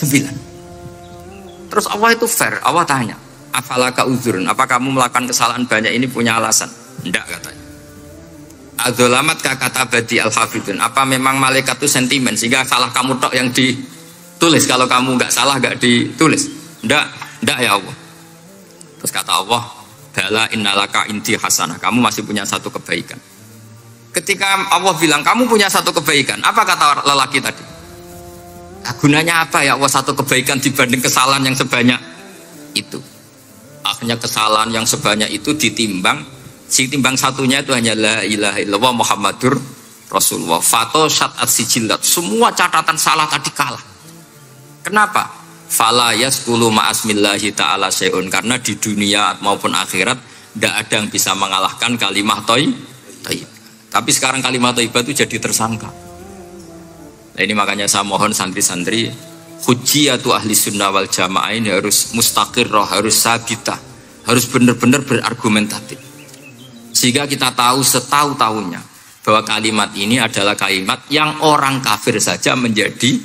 Terus Allah itu fair, Allah tanya, afalaka uzurun, apa kamu melakukan kesalahan banyak ini punya alasan? Enggak katanya. Adzolamat kata badi al-hafidun, apa memang malaikat itu sentimen sehingga salah kamu tok yang ditulis, kalau kamu nggak salah nggak ditulis? Enggak ya Allah. Terus kata Allah, bala innalaka inti hasanah, kamu masih punya satu kebaikan. Ketika Allah bilang kamu punya satu kebaikan, apa kata lelaki tadi? Gunanya apa ya Allah satu kebaikan dibanding kesalahan yang sebanyak itu? Akhirnya kesalahan yang sebanyak itu ditimbang, si timbang satunya itu hanya la ilaha illallah Muhammadur Rasulullah. Fato syat'at sijillat, semua catatan salah tadi kalah. Kenapa? Fala yaskulu ma'asmillahi ta'ala syai'un, karena di dunia maupun akhirat tidak ada yang bisa mengalahkan kalimah thayyib. Tapi sekarang kalimat thayyibah itu jadi tersangka. Nah ini makanya saya mohon santri-santri, hujjiyatu ahli sunnah wal jamaah ini harus mustaqirrah, harus sabitah, harus benar-benar berargumentatif. Sehingga kita tahu setahu-tahunya bahwa kalimat ini adalah kalimat yang orang kafir saja menjadi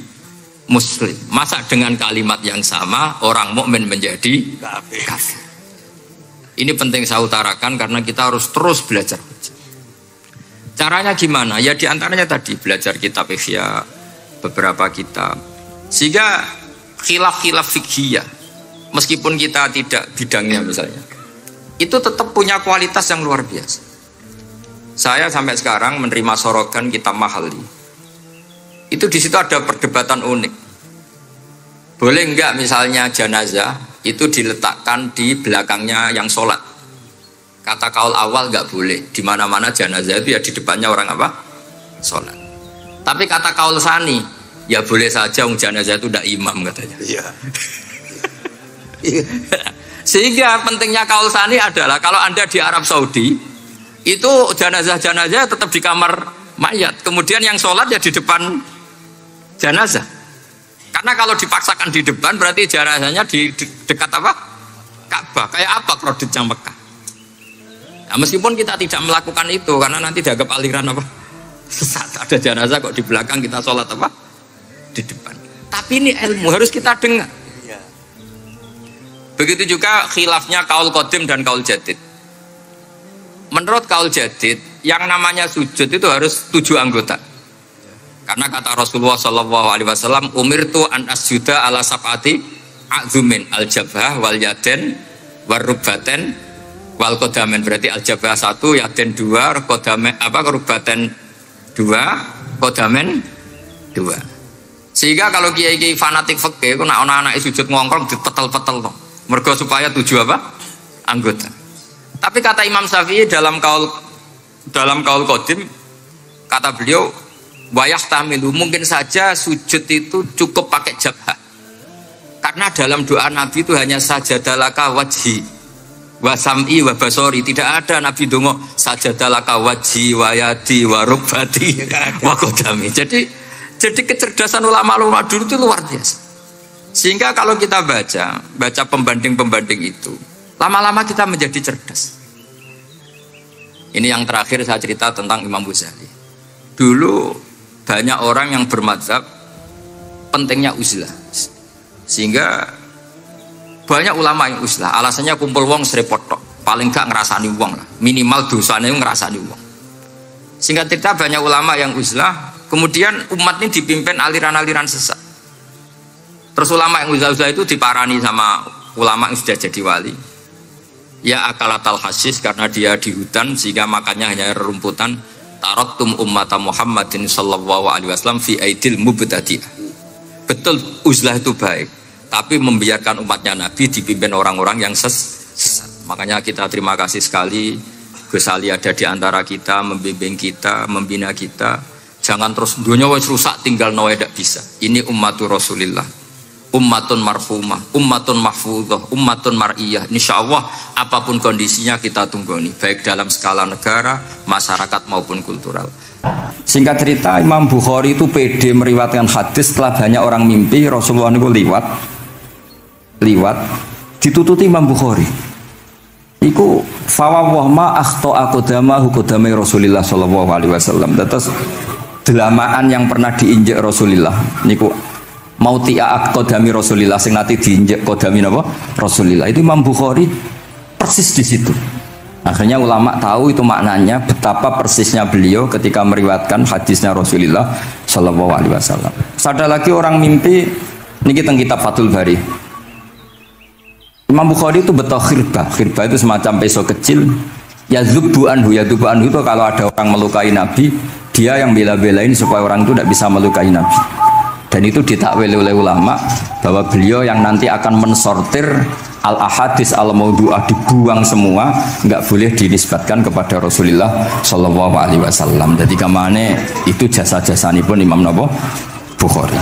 muslim. Masa dengan kalimat yang sama orang mukmin menjadi kafir. Ini penting saya utarakan karena kita harus terus belajar. Caranya gimana? Ya diantaranya tadi belajar kitab Ihya, beberapa kitab, sehingga khilaf-khilaf fikhiyah meskipun kita tidak bidangnya misalnya, itu tetap punya kualitas yang luar biasa. Saya sampai sekarang menerima sorogan kitab Mahalli. Itu di situ ada perdebatan unik. Boleh enggak misalnya jenazah itu diletakkan di belakangnya yang sholat? Kata kaul awal enggak boleh. Di mana-mana jenazah itu ya di depannya orang apa? Sholat. Tapi kata kaul sani, ya boleh saja jenazah itu tidak imam katanya. Iya. Sehingga pentingnya kaul sani adalah kalau Anda di Arab Saudi itu jenazah-jenazah tetap di kamar mayat, kemudian yang sholat ya di depan jenazah. Karena kalau dipaksakan di depan berarti jenazahnya di dekat apa? Ka'bah. Kayak apa kreditnya Mekah? Nah, meskipun kita tidak melakukan itu karena nanti dianggap aliran apa? Sesat. Ada jenazah kok di belakang kita sholat apa? Di depan. Tapi ini ilmu harus kita dengar. Begitu juga khilafnya kaul qadim dan kaul jadid. menurut kaul jadid yang namanya sujud itu harus 7 anggota. Karena kata Rasulullah Shallallahu Alaihi Wasallam, umirtu an asjuda ala sab'ati azumin al jabhah wal yaden warubaten wal kodamen. Berarti al jabhah 1, yaden 2, kodamen rubaten 2, kodamen 2. Sehingga kalau kiai-kiai fanatik fikih, aku nak anak-anak sujud ngongkrong dipetel-petel toh. Mergo supaya 7 anggota. Tapi kata Imam Syafi'i dalam kaul qadim, kata beliau, wayah tamilu, mungkin saja sujud itu cukup pakai jabhah. Karena dalam doa Nabi itu hanya sajadalaka wajhi wa sam'i wa basori. Tidak ada Nabi dongo sajadalaka wajhi wa yadi wa rubbati wa kodami. Jadi kecerdasan ulama-ulama dulu itu luar biasa. Sehingga kalau kita baca pembanding-pembanding itu, lama-lama kita menjadi cerdas. Ini yang terakhir saya cerita tentang Imam Ghazali. Dulu banyak orang yang bermadzhab pentingnya uzlah. Sehingga banyak ulama yang uzlah. Alasannya kumpul wong serepot tok. Paling gak ngerasani wong lah. Minimal dosanya ngerasani wong. Sehingga cerita banyak ulama yang uzlah. Kemudian umat ini dipimpin aliran-aliran sesat. Terus ulama yang uzlah-uzlah itu diparani sama ulama yang sudah jadi wali. Ya akalatal hasis, karena dia di hutan sehingga makannya hanya rumputan. Taraktum ummata Muhammadin sallallahu alaihi wasallam fi aidil mubtadi'ah. Betul uzlah itu baik, tapi membiarkan umatnya Nabi dipimpin orang-orang yang sesat. Makanya kita terima kasih sekali Gus Ali ada di antara kita, membimbing kita, membina kita. Jangan terus dunia wis rusak tinggal nawa tidak bisa. Ini ummatur Rasulillah, ummatun marfumah, ummatun mahfudhah, ummatun mar'iyah. Insyaallah apapun kondisinya kita tunggu nih, baik dalam skala negara, masyarakat maupun kultural. Singkat cerita, Imam Bukhari itu pede meriwayatkan hadis setelah banyak orang mimpi Rasulullah itu liwat ditututi Imam Bukhari. Iku fawwah ma akhta aqdama hukodame Rasulullah sallallahu alaihi wasallam. Terus delamaan yang pernah diinjek Rasulullah niku mautia aqdami Rasulullah sing nanti diinjek kodami napa Rasulullah. Itu Imam Bukhari persis di situ. Akhirnya ulama tahu itu maknanya betapa persisnya beliau ketika meriwayatkan hadisnya Rasulullah sallallahu alaihi wasallam. Ada lagi orang mimpi niki teng kitab Fathul Bari. Imam Bukhari itu betul khirbah itu semacam peso kecil. Yadzubu anhu itu kalau ada orang melukai Nabi, dia yang bela-belain supaya orang itu tidak bisa melukai Nabi. Dan itu ditakwil oleh ulama bahwa beliau yang nanti akan mensortir al-ahadis al-maudu'ah, dibuang semua, nggak boleh dinisbatkan kepada Rasulullah Shallallahu Alaihi Wasallam. Jadi kemana itu jasa-jasa ini pun Imam Bukhari.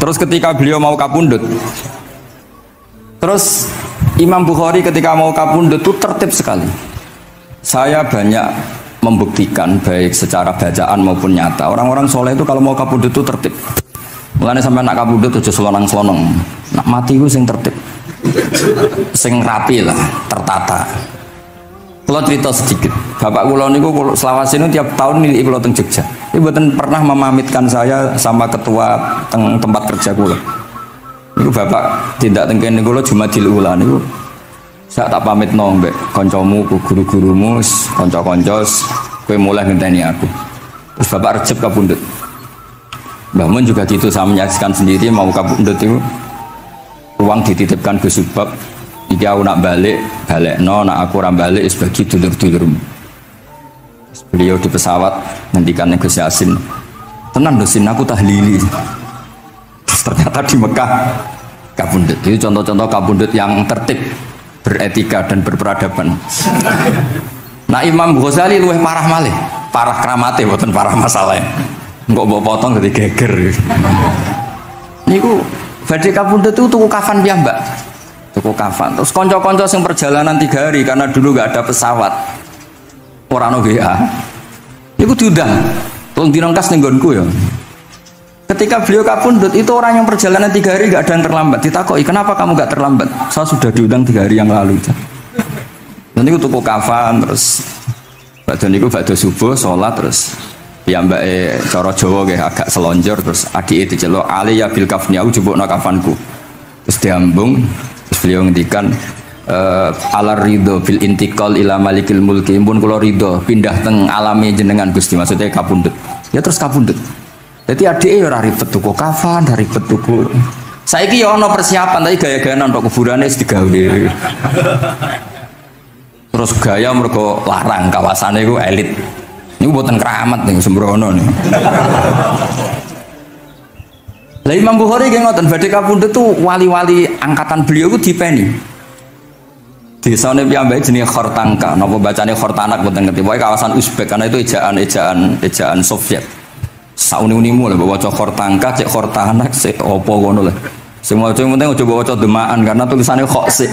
Terus ketika beliau mau kapundut, terus Imam Bukhari ketika mau kapundut itu tertib sekali. Saya banyak membuktikan baik secara bacaan maupun nyata. Orang-orang soleh itu kalau mau kapundut itu tertib. Mulanya sampai nak kapundut itu selonang-selonong. Nak mati itu sing tertib, sing rapi lah, tertata. Kalau cerita sedikit, bapak kula niku selawase niku tiap tahun nilai kula teng Jogja. Ibu mboten pernah memamitkan saya sama ketua tempat kerja kula. Niku bapak tindak teng kene kula Jumadil Ula niku. Saya tak pamit nong mbek kancamu, guru-gurumu, kanca-kanca, kowe mulai ngenteni aku. Terus bapak Recep kapundhut. Mbah Mun juga gitu, saya menyaksikan sendiri mau kapundhut itu uang dititipkan ke Subab. Iki aku nak balekno, nak aku ora balik sebagi dulur-dulurmu. Beliau di pesawat ngendikan Gus Yasin, tenan dosin aku tahlili. Ternyata di Mekah kapundhut. Itu contoh-contoh kapundhut yang tertib, beretika dan berperadaban. Nah Imam Ghazali luwih parah malih, parah kramate mboten parah masalahnya. Engko mbok potong dadi geger. Niku badhe kapundhut itu tuku kafan piyambak. Tuku kafan. Terus kanca-kanca sing perjalanan 3 hari karena dulu enggak ada pesawat. Ora ono WA. Niku diundang. Tolong dirangkas ning nggonku ya. Ketika beliau kapundhut itu orang yang perjalanan 3 hari enggak ada yang terlambat. Ditakoki, "Kenapa kamu enggak terlambat?" "Saya sudah diundang 3 hari yang lalu." Dan niku tuku kafan terus badhe niku badhe subuh salat terus piyambake cara Jawa nggih agak selonjor terus adike diceluk Ali ya bil kafni, aku jupukno kafanku. Terus diambung terus beliau ngendikan ala ridho bil intiqal ila malikil mulki pun kula ridho pindah teng alami jenengan Gusti maksudnya kapundhut ya terus kapundhut jadi adike ora ribet tuku kafan ribet tuku saiki ya ana persiapan tapi gaya-gayaan untuk kuburane wis digawe terus gaya mergo larang kawasane iku elit niku mboten keramat ning sembrono nih lah Imam Bukhari nggih ngoten badhe kapundhut tuh wali-wali angkatan beliau ku dipeni. Desane piyambake jenenge Khortanka, napa bacane Khortanak mboten ngerti. Pokoke kawasan Uzbek karena itu ejaan Soviet. Sauni-unimu lho waca Khortanka, cek Khortanak, cek apa ngono lho. Sing maca penting aja waca demaan karena tulisannya kok sik.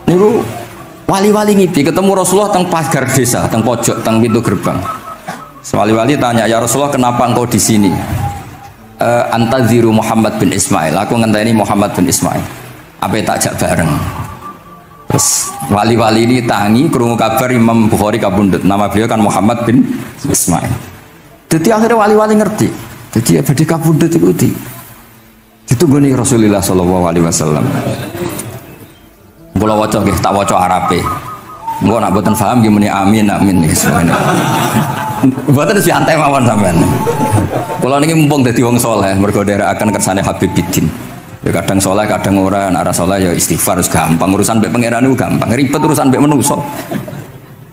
Niku wali-wali ngipi ketemu Rasulullah teng pagar desa, teng pojok, teng pintu gerbang. Wali-wali tanya, "Ya Rasulullah, kenapa engkau di sini?" Antadziru Muhammad bin Ismail. Aku ngenteni Muhammad bin Ismail. Apa tak jak bareng. Terus wali-wali ini tangi krungu kabar Imam Bukhari kapundhut. Nama beliau kan Muhammad bin Ismail. Jadi akhirnya wali-wali ngerti. Jadi ya badhe kapundhut iku ditunggoni Rasulullah sallallahu alaihi wasallam. Kula waca nggih tak waca Arabe. Engko nak mboten paham nggih muni amin nggih. Mboten santai mawon sampean. Kula niki mumpung dadi wong saleh mergo nderekaken kersane Habib Bidin. Ya kadang saleh kadang ora, nek ora saleh ya istighfar wis gampang. Urusan mbek pangeran niku gampang. Ribet urusan mbek manusa.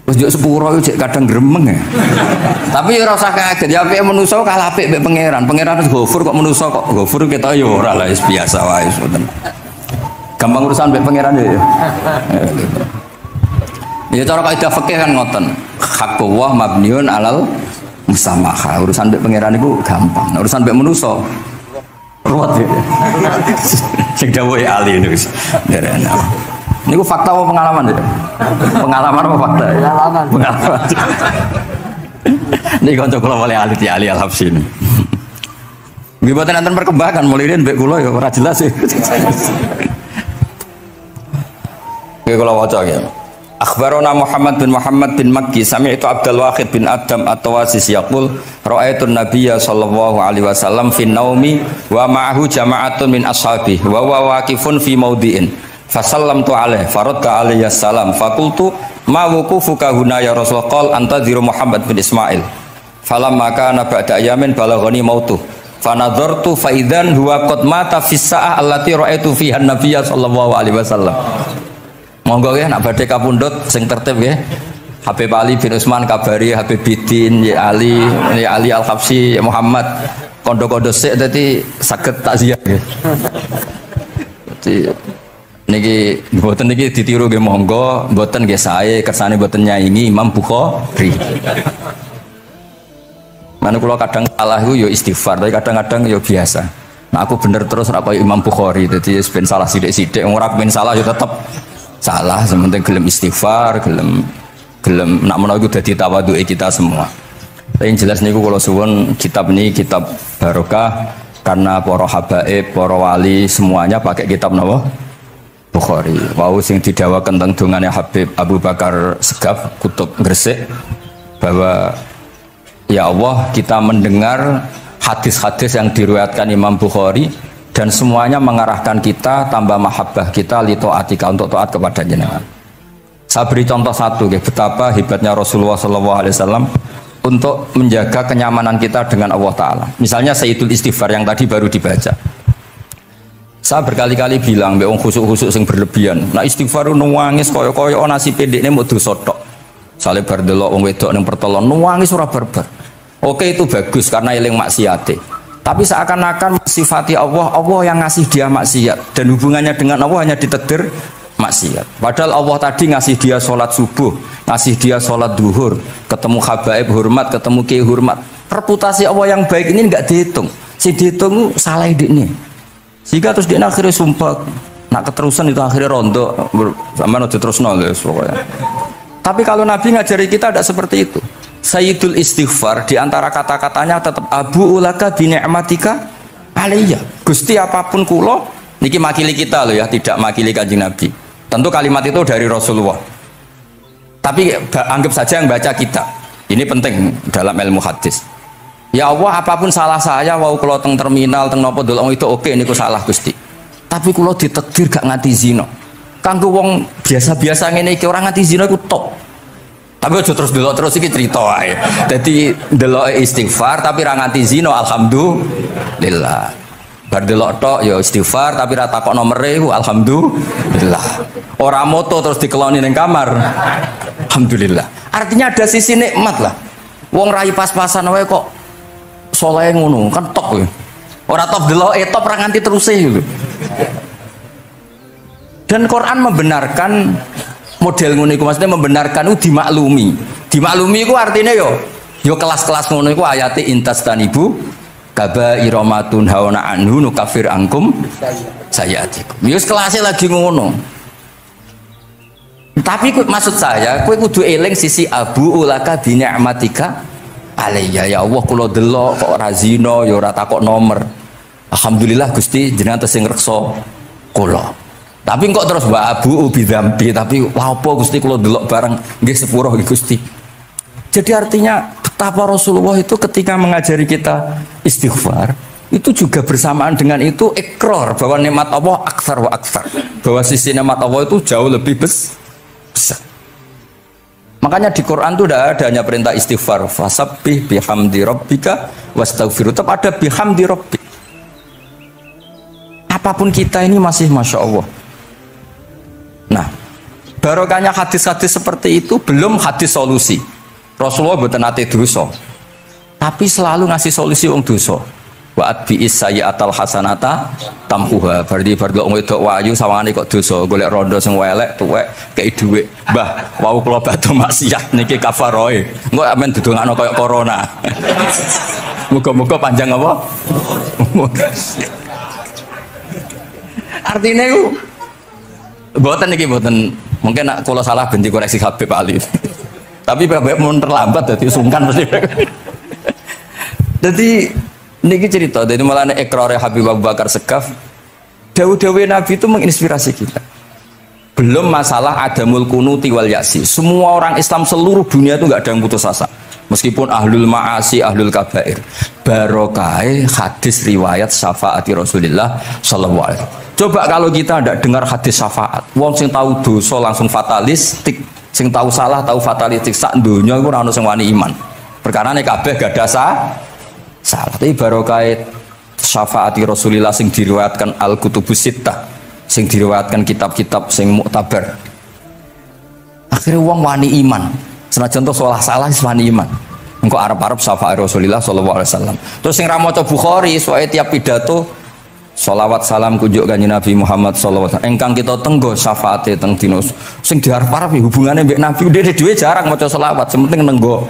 Wis yo sepuro yo cek kadang gremeng ya. Tapi ora usah kaget ya apike manusa kalah apik mbek pangeran. Pangeran wis Ghafur kok manusa kok Ghafur ketok yo ora lah wis biasa wae ngoten. Gampang urusan mbek pangeran ya. Ya cara kaidah fikih kan ngoten. Haqqullah mabniun alal musamaha. Urusan mbek pangeran niku gampang. Urusan mbek manusa ruwet ya. Sing dawuh Ali niku. Niku fakta apa pengalaman ya? Pengalaman apa fakta? Pengalaman. Pengalaman. Niki kanca kula oleh Ali Al-Habsyi. Nggih boten enten perkembangan mulih mbek kula ya ora jelas ya. Nggih kula waca ya. Akhbarona Muhammad bin Makki sami'tu Abdul Wahid bin Adam at-Tawasis yaqul ra'aitu an-nabiyya sallallahu alaihi wasallam fi naumi wa ma'ahu jama'atun min ashabihi wa huwa waqifun fi mawdi'in fasallamtu alaihi faradda alayya salam faqultu ma wuqufuka huna ya Rasulullah qala antadhiru Muhammad bin Ismail falamma kana ba'da ayamin balaghani mautuh fanadhartu fa idzan huwa qad mata fi sa'ah allati ra'aitu fiha an-nabiyya sallallahu alaihi wasallam. Monggo nggih nak badhe kapundhut sing tertib nggih. Habib Ali bin Utsman kabari Habib Bidin ya Ali Al-Habsyi ya Muhammad kondo-kondo sik dadi saged takziah nggih. Dadi niki mboten niki ditiru nggih monggo, mboten nggih sae kersane mboten nyaingi Imam Bukhari. Mana kula kadang salah iku ya istighfar, tapi kadang-kadang ya biasa. Nah aku bener terus ora kaya Imam Bukhari, dadi ben salah sithik-sithik ora ben salah ya tetep salah, sementing gelem istighfar, gelem nak menawa iku dadi tawadhuke kita semua. Tapi yang jelas niku kula suwun kitab ini kitab barokah karena para habaib, para wali semuanya pakai kitab napa? Bukhari. Wau sing didhawaken teng dongane Habib Abu Bakar Segaf Kutub Gresik bahwa ya Allah kita mendengar hadis-hadis yang diriwayatkan Imam Bukhari dan semuanya mengarahkan kita tambah mahabbah kita li taatika untuk taat kepada jenengan. Saya beri contoh satu betapa hebatnya Rasulullah SAW untuk menjaga kenyamanan kita dengan Allah Ta'ala. Misalnya Sayyidul Istighfar yang tadi baru dibaca. Saya berkali-kali bilang mbek wong khusuk-khusuk sing berlebihan. Nah istighfar nangis kaya-kaya nasi pendekne mau dosa tok. Sale bar delok wong wedok ning pertolon nangis ora barbar. Oke itu bagus karena eling maksiate. Tapi seakan-akan sifati Allah yang ngasih dia maksiat dan hubungannya dengan Allah hanya ditegir maksiat. Padahal Allah tadi ngasih dia sholat subuh, ngasih dia sholat duhur, ketemu habaib hormat, ketemu kiai hormat. Reputasi Allah yang baik ini enggak dihitung. Si dihitung salah ini. Sehingga terus dia akhirnya sumpah, nak keterusan itu akhirnya rondo, sama nanti terus guys pokoknya. Tapi kalau Nabi ngajari kita tidak seperti itu. Sayyidul Istighfar diantara kata-katanya tetap Abu ulaka bini'matika alaiya. Gusti apapun kulo niki makili kita loh ya, tidak makili Kanjeng Nabi. Tentu kalimat itu dari Rasulullah. Tapi anggap saja yang baca kita. Ini penting dalam ilmu hadis. Ya Allah apapun salah saya wau kulo teng terminal teng nopo dolong itu oke niku salah Gusti. Tapi kulo ditakdir gak nganti zina. Kanggo wong biasa-biasa ngene iki ora nganti zina iku top. Tapi aja terus delok terus iki cerita wae. Dadi delok istighfar tapi ra nganti zina alhamdulillah. Bar delok tok ya istighfar tapi ra takok nomere iku alhamdulillah. Ora moto terus dikeloni ning kamar. Alhamdulillah. Artinya ada sisi nikmat lah. Wong rai pas-pasan wae kok saleh ngono, kan top kowe. Ora top deloke top ra nganti teruse gitu. Dan Quran membenarkan model ngono iku, maksudnya membenarkan itu dimaklumi. Dimaklumi iku artinya yo kelas-kelas ngono iku ayate intastanibu kabaira ma tunhauna anhu nukafir angkum sayatikum. Yo kelasé lagi ngono. Tapi maksud saya, kowe kudu eling sisi abu ulaka bi ni'matika alayya. Ya Allah kula delok kok ora zina ya ora takok nomor. Alhamdulillah Gusti jenengan tesih ngreksa kula. Tapi kok terus wa abu bidzambi, tapi lha apa Gusti kula delok bareng nggih sepuro Gusti. Jadi artinya betapa Rasulullah itu ketika mengajari kita istighfar itu juga bersamaan dengan itu ikrar bahwa nikmat Allah aktsar wa aktsar. Bahwa sisi nikmat Allah itu jauh lebih besar. Makanya di Quran itu tidak ada hanya perintah istighfar, fasabbih bihamdi rabbika wastaghfiru, tetap ada bihamdi rabbik. Apapun kita ini masih masya Allah. Nah, barokahnya hadis-hadis seperti itu belum hadis solusi. Rasulullah mboten nate dosa, tapi selalu ngasih solusi wong dosa. Wa atbi'is sayyi'atal hasanata tamhuha. Berarti bar wong wedok wayu sawangane kok dosa, golek rondo sing elek tuwek kei dhuwit. Mbah, wau kula badhe maksiat niki kafaroe. Engko amen didongakno kaya corona. Muga-muga panjang apa? Artinya itu mboten niki mboten, mungkin nak kula salah ben dikoreksi Habib Ali. Tapi Habib mun terlambat dadi sungkan mesti. Jadi niki cerita, dari malah ikrar Habib Abu Bakar Segaf, dawu-dawu Nabi itu menginspirasi kita. Belum masalah adamul kunuti wal yasi. Semua orang Islam seluruh dunia itu nggak ada yang putus asa. Meskipun ahlul ma'asi, ahlul kabair. Barokai hadis riwayat syafaati Rasulullah sallallahu alaihi wasallam. Coba kalau kita tidak dengar hadis syafaat, wong sing tahu dosa langsung fatalistik, sing tahu salah tahu fatalistik, sak donya iku ora ono sing wani iman. Perkarane kabeh gak ada salah. Tapi barokai syafaati Rasulullah sing diriwayatkan al-kutubus sittah, sing diriwayatkan kitab-kitab sing muktabar. Akhirnya wong wani iman. Senajan to salah wani iman. Engko arep-arep syafaat Rasulullah sallallahu alaihi wasallam. Terus sing ra maca Bukhari soal tiap pidato sholawat salam kunjuk kanjeng Nabi Muhammad sallallahu alaihi wasallam. Engkang kita tenggo syafaate teng dina sing diarep-arep hubungane mbek Nabi dhewe jarang maca sholawat, sing penting nenggo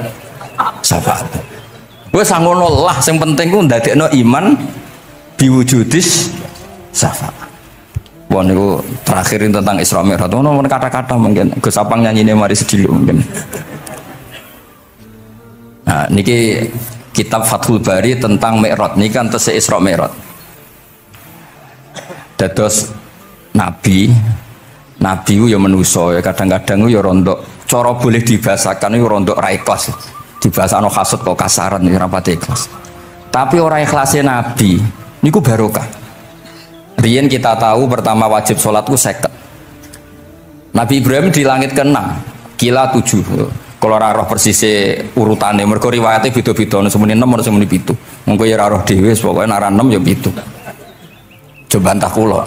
syafaat. Wes ngono lah, sing penting ku ndadekno iman biwujudis syafaat. Wah niku terakhirin tentang Isra Mi'raj. Ono kata-kata mungkin Gus Apang nyanyine mari sediluk mungkin. Nah, niki kitab Fathul Bari tentang Mi'raj niki kan tesih Isra Mi'raj. Dados nabi ku ya manusa ya kadang-kadang ya rondok cara boleh dibahasakan ya rondok ra ikhlas. Dibahasano hasud kok kasaran ya ora pati ikhlas. Tapi ora ikhlase nabi niku barokah. Riyen kita tahu pertama wajib sholat itu 50. Nabi Ibrahim di langit ke-6 kila 7. Kalau ora roh persise urutane mergo riwayate beda-beda ana semene 6 ana semene 7. Mengko ya ora roh dhewe pokoke nek ora 6 ya 7. Coba bantah kula.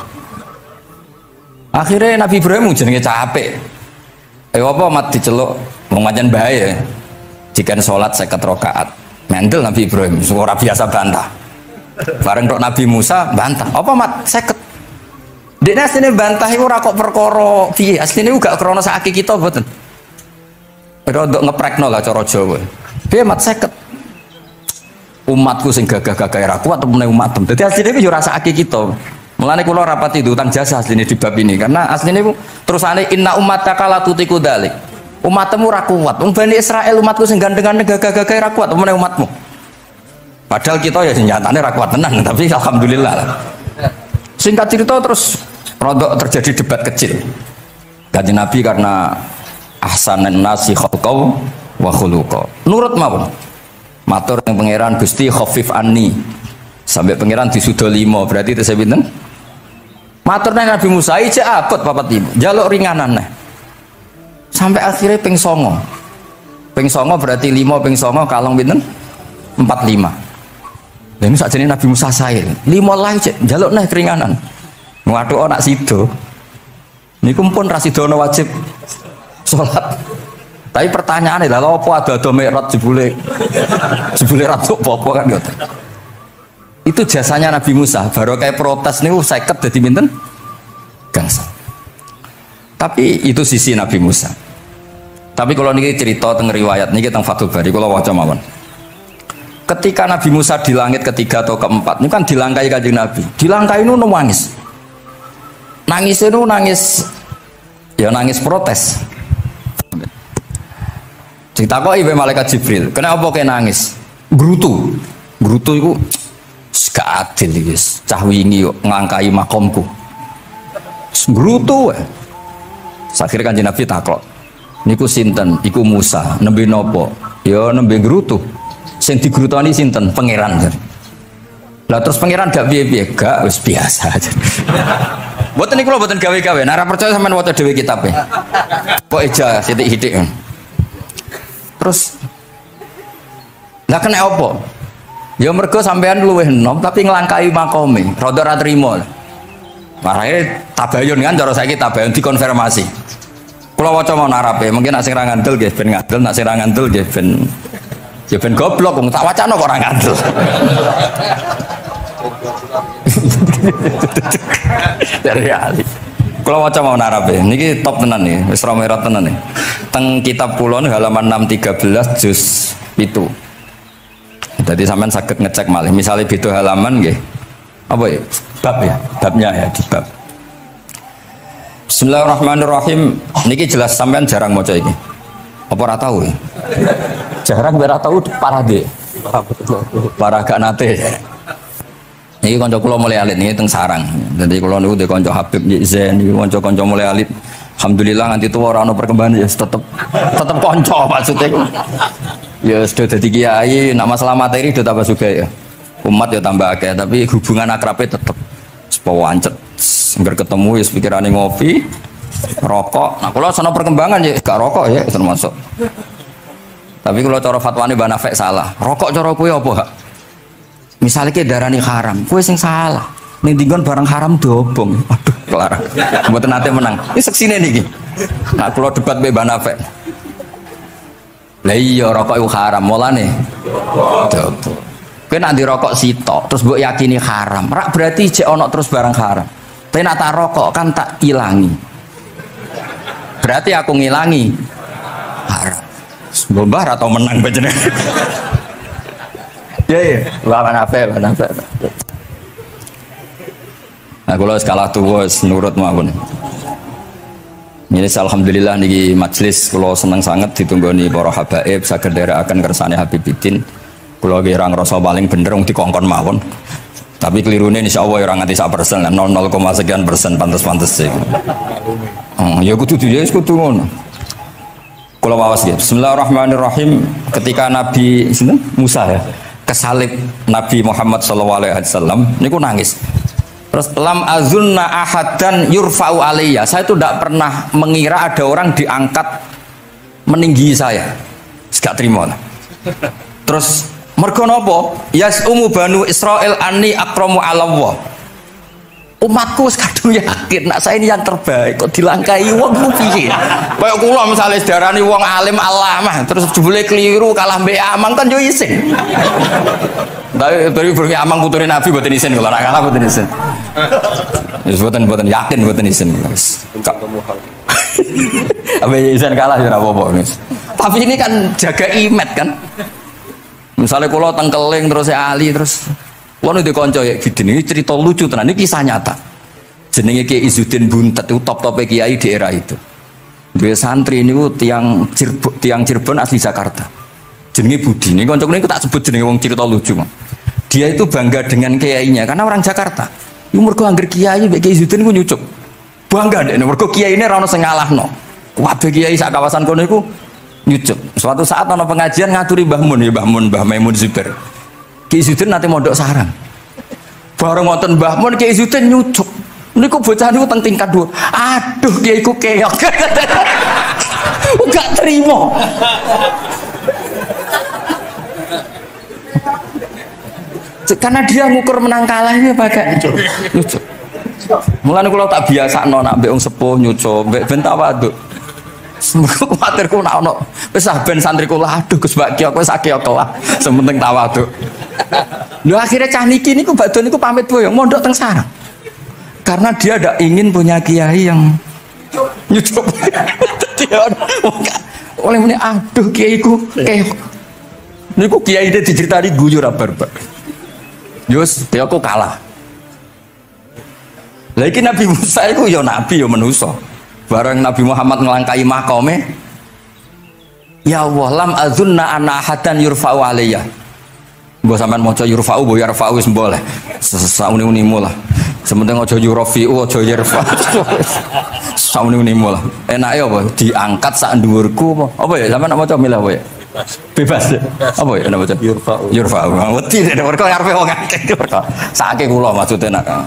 Akhirnya Nabi Ibrahim jenenge capek. Apa mat diceluk wong pancen bae. Jika sholat 50 rakaat. Mendel Nabi Ibrahim ora biasa bantah. Bareng tok Nabi Musa bantah. Apa mat 50? Dekne asline bantah iku ora kok perkara piye. Asline gak krana sakake kita mboten. Rodok ngeprekno lah cara Jawa. Piye mat 50? Umatku sing gagah-gagah ra kuat temene umatem. Dadi asline iku yo rasake kita. Mulane kula rapati utang jasa asline di bab ini karena asline iku terusane inna ummataka la tutiku dzalik. Umatmu ra kuat. Wong Bani Israil umatku sing gandengan gagah-gagah ra kuat temene umatmu. Padahal kita ya nyatanya ra kuat tenan, tapi alhamdulillah. Singkat cerita terus rodok terjadi debat kecil. Kanjeng Nabi karena ahsanan nasi khalqau wa khuluqa. Nurut mawon. Matur ning pangeran Gusti khafif anni. Sampai pangeran disudo 5, berarti itu pinten? 5. Matur nang Nabi Musa ijek abot papat ibu, jaluk ringanan nah. Sampai akhirnya ping 9. Ping 9 berarti 5 ping 9 kalong pinten? 45. Lha ini sakjane Nabi Musa sae. 5 lah ijek jaluk nah keringanan. Waduh anak sido. Niku pun ra sidono wajib salat. Tapi pertanyaannya lha opo ada mikrot jebule ratu apa kan ngoten. Itu jasanya Nabi Musa, baru kayak protes niku 50 dadi pinten? Gangsal. Tapi itu sisi Nabi Musa. Tapi kalau niki cerita teng riwayat niki teng Fathul Bari kula waca mawon. Ketika Nabi Musa di langit ketiga atau keempat, ini kan dilangkai Kanjeng Nabi. Dilangkai itu nangis. Nangis itu nangis ya nangis protes. Ditakoki ibu malaikat Jibril, kenapa kayak nangis? Grutu itu gak adil guys. Cah wingi kok ngangkai makomku. Grutu. Akhirnya Kanjeng Nabi takok. Niku sinten? Iku Musa. Nembe nopo? Ya nembe grutu. Sing digrutoni sinten? Pangeran. Lah terus pangeran gak piye-piye? Gak wis biasa aja. Mboten niku lho mboten gawe-gawe. Nek ora percaya sampean waca dhewe kitabe. Kok eja sithik-sithik. Terus lah kena apa? Ya mergo sampean luwih enom tapi nglangkai makome, rada ora trimo. Marane tabayun kan cara saiki tabayun dikonfirmasi. Kula waca mau narape, mungkin nek sing ra ngandel nggih ben ngandel, nek sing ra ngandel nggih ben ya ben goblok wong tak wacana kok ora ngandel. Dari ali. Kula waca mau narape, niki top tenan nih, wis romerot tenan nih. Teng kitab kula halaman 613 juz 7. Jadi sampean sakit ngecek malih. Misalnya beda halaman nggih. Apa ya? Bab ya, babnya ya di bab. Bismillahirrahmanirrahim. Niki jelas sampean jarang maca iki. Apa ora tahu ya? Jarang ora tahu parah deh. Parah gak nate. Niki kanca kula mulai alit niki teng sarang. Dadi kula niku de kanca Habib Zen, niku kanca mulai alit. Alhamdulillah nganti tuwa ora ono perkembangan ya tetep kanca maksudnya. Ya sudah jadi kiai, nak masalah materi sudah tambah juga ya. Umat ya tambah akeh, tapi hubungan akrabnya tetep sepawancet. Engger ketemu ya pikirane ngopi, rokok. Nah, kalau sono perkembangan ya gak rokok ya termasuk. Tapi kalau cara fatwane Mbah Nafek salah. Rokok cara kowe apa, Hak? Misalnya ke darani haram, kowe sing salah. Ning dinggon barang haram dobong. Aduh, kelar. Mboten nate menang. Ini seksine niki. Nah, kalau debat Mbah Nafek. Lah iya rokok itu haram, mulane dobong. Kowe nek dirokok sitok terus mbok yakini haram. Rak berarti jek ana terus barang haram. Tapi nek tak rokok kan tak ilangi. Berarti aku ngilangi haram. Mbah atau menang bajene. Ya, lawan apa? Nah, kalau skala tuwa nurut mawon. Ini alhamdulillah niki majelis kalau seneng sangat ditunggoni para habaib saged nderekaken kersane Habibiddin. Kula nggih ora ngrasa paling bener wong dikongkon mawon. Tapi kelirune insyaallah ora nganti 1%, 0,, sekian persen pantes-pantes sih. Ya kudu ya kudu ngono. Kula wawas nggih. Bismillahirrahmanirrahim. Ketika Nabi Musa ya kesalib Nabi Muhammad SAW niku nangis. Terus lam azunna ahadan yurfa'u alayya. Saya itu tidak pernah mengira ada orang diangkat meninggi saya. Gak terima. Terus mergo napa? Yasumu banu Israil anni akramu 'ala Allah. Umatku kadung yakin nak saya ini yang terbaik kok dilangkai wong ku piye. Kayak kula misale sedarani wong alim alamah terus jebule keliru kalah mbek amang kan yo isin. Tapi beri amang putune Nabi mboten isin kula nek kalah mboten isin. Wis mboten yakin mboten isin. Apa isin kalah ya apa-apa wis. Tapi ini kan jaga imet kan. Misalnya kula tengkeling terus ali terus Wono di konco ya gini, ini cerita lucu tenan, ini kisah nyata. Jenenge Kiai Izzuddin Buntet itu top-top kiai di era itu. Dia santri ini tiang Cirebon asli Jakarta. Jenenge Budi, ini konco ini tak sebut jenenge wong cerita lucu. Dia itu bangga dengan kiainya karena orang Jakarta. Ini mergo angger kiai mbek Kiai Izzuddin ku nyucuk. Bangga deh, mergo kiai ini ra ono sing ngalahno. Kabeh kiai sak kawasan kono iku nyucuk. Suatu saat ana pengajian ngaturi Mbah Mun, ya Mbah Maimun Zubair. Kiai Izzuddin nanti mondok sarang. Bareng wonten Mbah Mun Kiai Izzuddin nyucuk. Niku bocah niku teng tingkat dhuwur. Aduh, kiai ku keok. Enggak terima. Karena dia ngukur menang kalah ini pakai nyucuk. Mulane kula tak biasakno nak mbek wong sepuh nyucuk, mbek ben tawaduk. Semoga kuwatirku nak ono wis ben santriku lah aduh Gus Mbak Kiok wis akeh kelah. Sementing tawaduk. Lho akhirnya cah niki niku badhe niku pamit boyong mondok teng sarang. Karena dia tidak ingin punya kiai yang nyucuk. Oleh muni aduh kiaiku keok. Niku kiai itu diceritani guyu ra barbar. Yus, dia aku kalah. Lagi Nabi Musa itu ya Nabi ya manusia. Bareng Nabi Muhammad ngelangkai makome. Ya Allah, lam azunna anna ahadan yurfa'u alaiya. Mbok sampean maca yurfa'u, mbok yarfa'u wis boleh. Sauni-unimu lah. Sementing aja yurafi'u, aja yarfa'u. Sauni-unimu lah. Enake apa? Diangkat sak dhuwurku apa? Apa ya sampean maca milah apa ya? Bebas ya? Apa ya nama macam Yurfa'u wedi nek mereka ngarepe wong akeh sakake kula maksudnya nak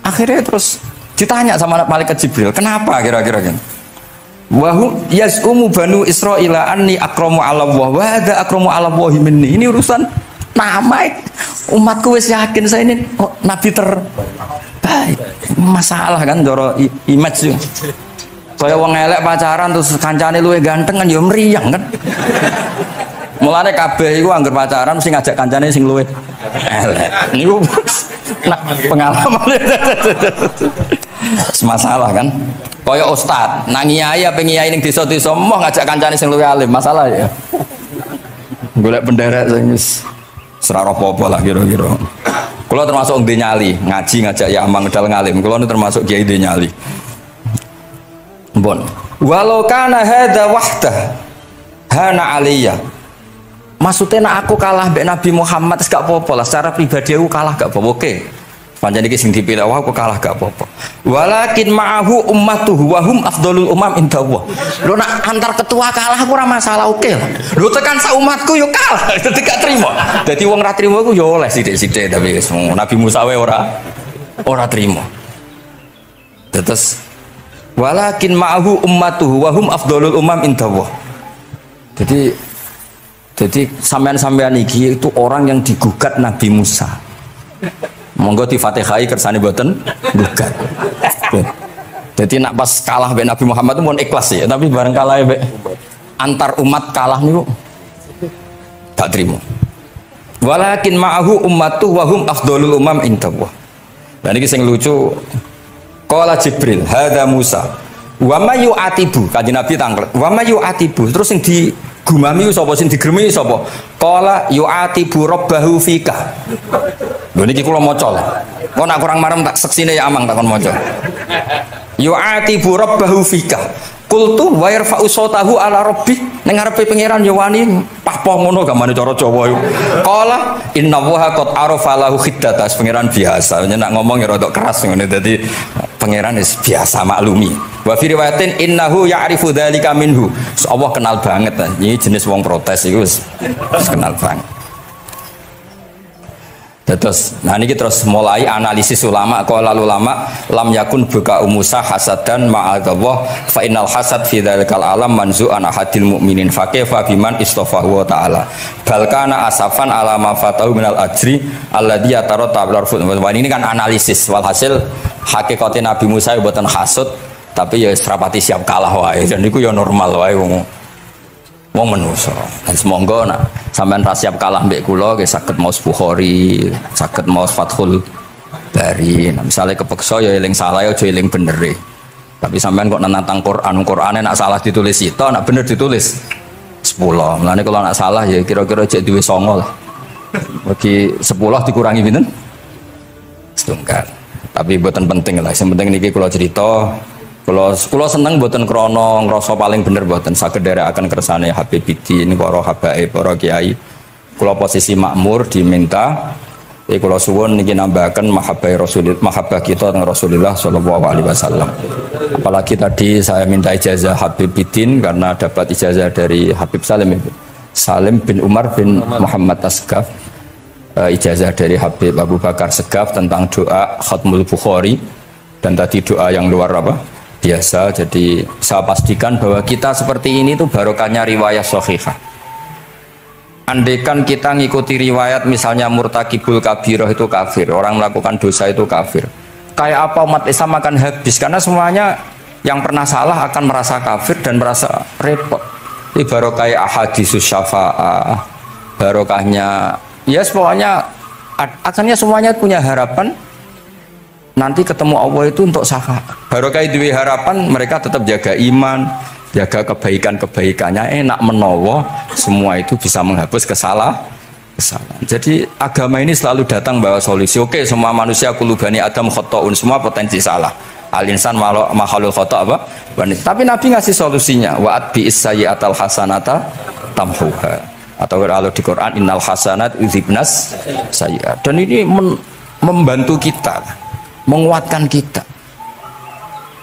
akhirnya terus ditanya sama malaikat Jibril kenapa kira-kira kan wahu yasumu banu Israila anni akramu ala Allah wa hadza akramu ala Allah minni ini urusan nama umatku wis yakin saya ini nabi terbaik masalah kan doro image kaya wong elek pacaran terus kancane luwih ganteng kan ya mriyang kan. Mulane kabeh iku anggere pacaran mesti ngajak kancane sing luwih elek. Niku nah, pengalaman. Masalah kan. Kaya ustad, nang kiai apa kiai ning desa-desa moh ngajak kancane sing luwih alim, masalah ya. Golek penderek sing wis ora apa-apa lah kira-kira. Kula termasuk ndek nyali, ngaji ngajak ya amang medal ngalim. Kula termasuk kiai ndek nyali. Bon, walau kana hadza wahdah hana aliyya. Maksudnya nak aku kalah mbek Nabi Muhammad gak apa-apa lah secara pribadi aku kalah gak apa-apa. Oke. Pancen iki sing dipilih aku kalah gak apa-apa. Walakin ma'ahu ummatuhu wa hum afdhalul umam indallah. Lho nak antar ketua kalah aku ora masalah oke lah. Lho tekan sak umatku yo kalah dadi gak trimo. Dadi wong ra trimo iku yo oleh sithik-sithik tapi Nabi Musa wae ora trimo. Terus walakin ma'ahu ummatuhu wa hum afdhalul umam indallah. Jadi sampean-sampean iki itu orang yang digugat Nabi Musa. Monggo di Fatihai kersane mboten gugat. Jadi nak pas kalah mbek Nabi Muhammad itu mohon ikhlas ya, tapi bareng kalah mbek antar umat kalah niku gak trimo. Walakin ma'ahu ummatuhu wa hum afdhalul umam indallah. Lah niki sing lucu qala Jibril, hadza Musa. Wa may yu'atibu, kanjeng Nabi tanglet. Wa may yu'atibu, terus sing digumami sapa sing digremi sapa? Qala yu'atibu rabbahu fika. Lho niki kula maca lho. Kok nak kurang marem tak seksine ya amang tak kon maca. Yu'atibu rabbahu fika. Qultu wa yarfa'u sautahu ala rabbi. Ning ngarepe pangeran ya wani pahpoh ngono gamane cara Jawa iku. Qala innallaha qad arafa lahu khiddata. Pangeran biasa, nek ngomong ya rada keras ngene dadi pangeran wis biasa maklumi. Wa fi riwayatin innahu ya'rifu dzalika minhu. Allah kenal banget ini jenis wong protes iku wis kenal banget. Terus, nah ini terus mulai analisis ulama. Qala ulama lam yakun buka Musa hasadan ma'adzallah fa innal hasad fi dzalikal alam manzu'an ahadil mu'minin fa kaifa biman istafahu wa ta'ala bal kana asafan ala ma fatahu minal ajri alladzi yataratta bil arfud. Ini kan analisis walhasil hakikate Nabi Musa mboten hasud tapi ya serapati siap kalah wae dan niku ya normal wae wong manusia. Dan semoga nak sampean ra siap kalah mbek kula nggih saged maos Bukhari, saged maos Fathul Bari. Nah, misalnya kepeksa ya eling salah ya aja eling bener. Tapi sampean kok nantang Qur'ane nak salah ditulis sito, nak bener ditulis 10. Mulane kalau nak salah ya kira-kira jek duwe 9 lah. Bagi 10 dikurangi pinten? Setunggal. Tapi mboten penting lah. Yang penting niki kula cerita. Kalau seneng buatan krono ngerasa paling bener buatan saged akan kersane Habibiddin para habaib para kiai. Kalau posisi makmur diminta kalau suwun niki nambahaken mahabbah kita dengan Rasulullah sallallahu alaihi wasallam. Apalagi tadi saya minta ijazah Habibiddin karena dapat ijazah dari Habib Salim bin Umar bin Muhammad Asgaf. ijazah dari Habib Abu Bakar Segaf tentang doa Khatmul Bukhari, dan tadi doa yang luar biasa. Jadi saya pastikan bahwa kita seperti ini tuh barokahnya riwayat sahihah. Andaikan kita ngikuti riwayat misalnya murtakibul kabirah itu kafir, orang melakukan dosa itu kafir, kayak apa umat Islam akan habis, karena semuanya yang pernah salah akan merasa kafir dan merasa repot. Ini barokah ahadisus syafa'ah, barokahnya yes, pokoknya akhirnya semuanya punya harapan nanti ketemu Allah itu untuk syafaat. Barokah itu harapan, mereka tetap jaga iman, jaga kebaikan-kebaikannya, enak menowo, semua itu bisa menghapus kesalahan. Jadi agama ini selalu datang bawa solusi. Oke, semua manusia kulubani Adam khotoun, semua potensi salah. Al-insan makhluk khoto apa? Tapi Nabi ngasih solusinya. Wa'at bi'is sayyi'atal hasanata tamhuha. Atau kalau di Quran innal hasanat uzibnas sayyi'at. Dan ini membantu kita, menguatkan kita.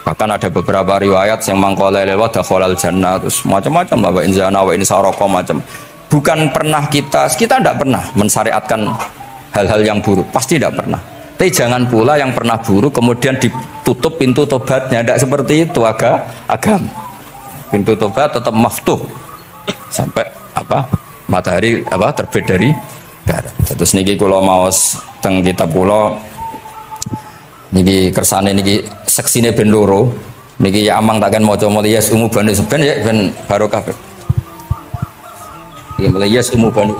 Bahkan ada beberapa riwayat yang mangkola lewat dakhalal jannah, terus macam-macam lah, wa in zana wa in sarqa macam. Bukan pernah kita tidak pernah mensyariatkan hal-hal yang buruk, pasti tidak pernah. Tapi jangan pula yang pernah buruk kemudian ditutup pintu tobatnya, tidak seperti itu agama. Pintu tobat tetap maftuh sampai matahari terbit dari barat. Terus niki kula maos teng kitab kula niki kersane niki seksine ben loro niki ya amang takkan maca mulya umu bani seben ya ben barokah. Iki mulya umu bani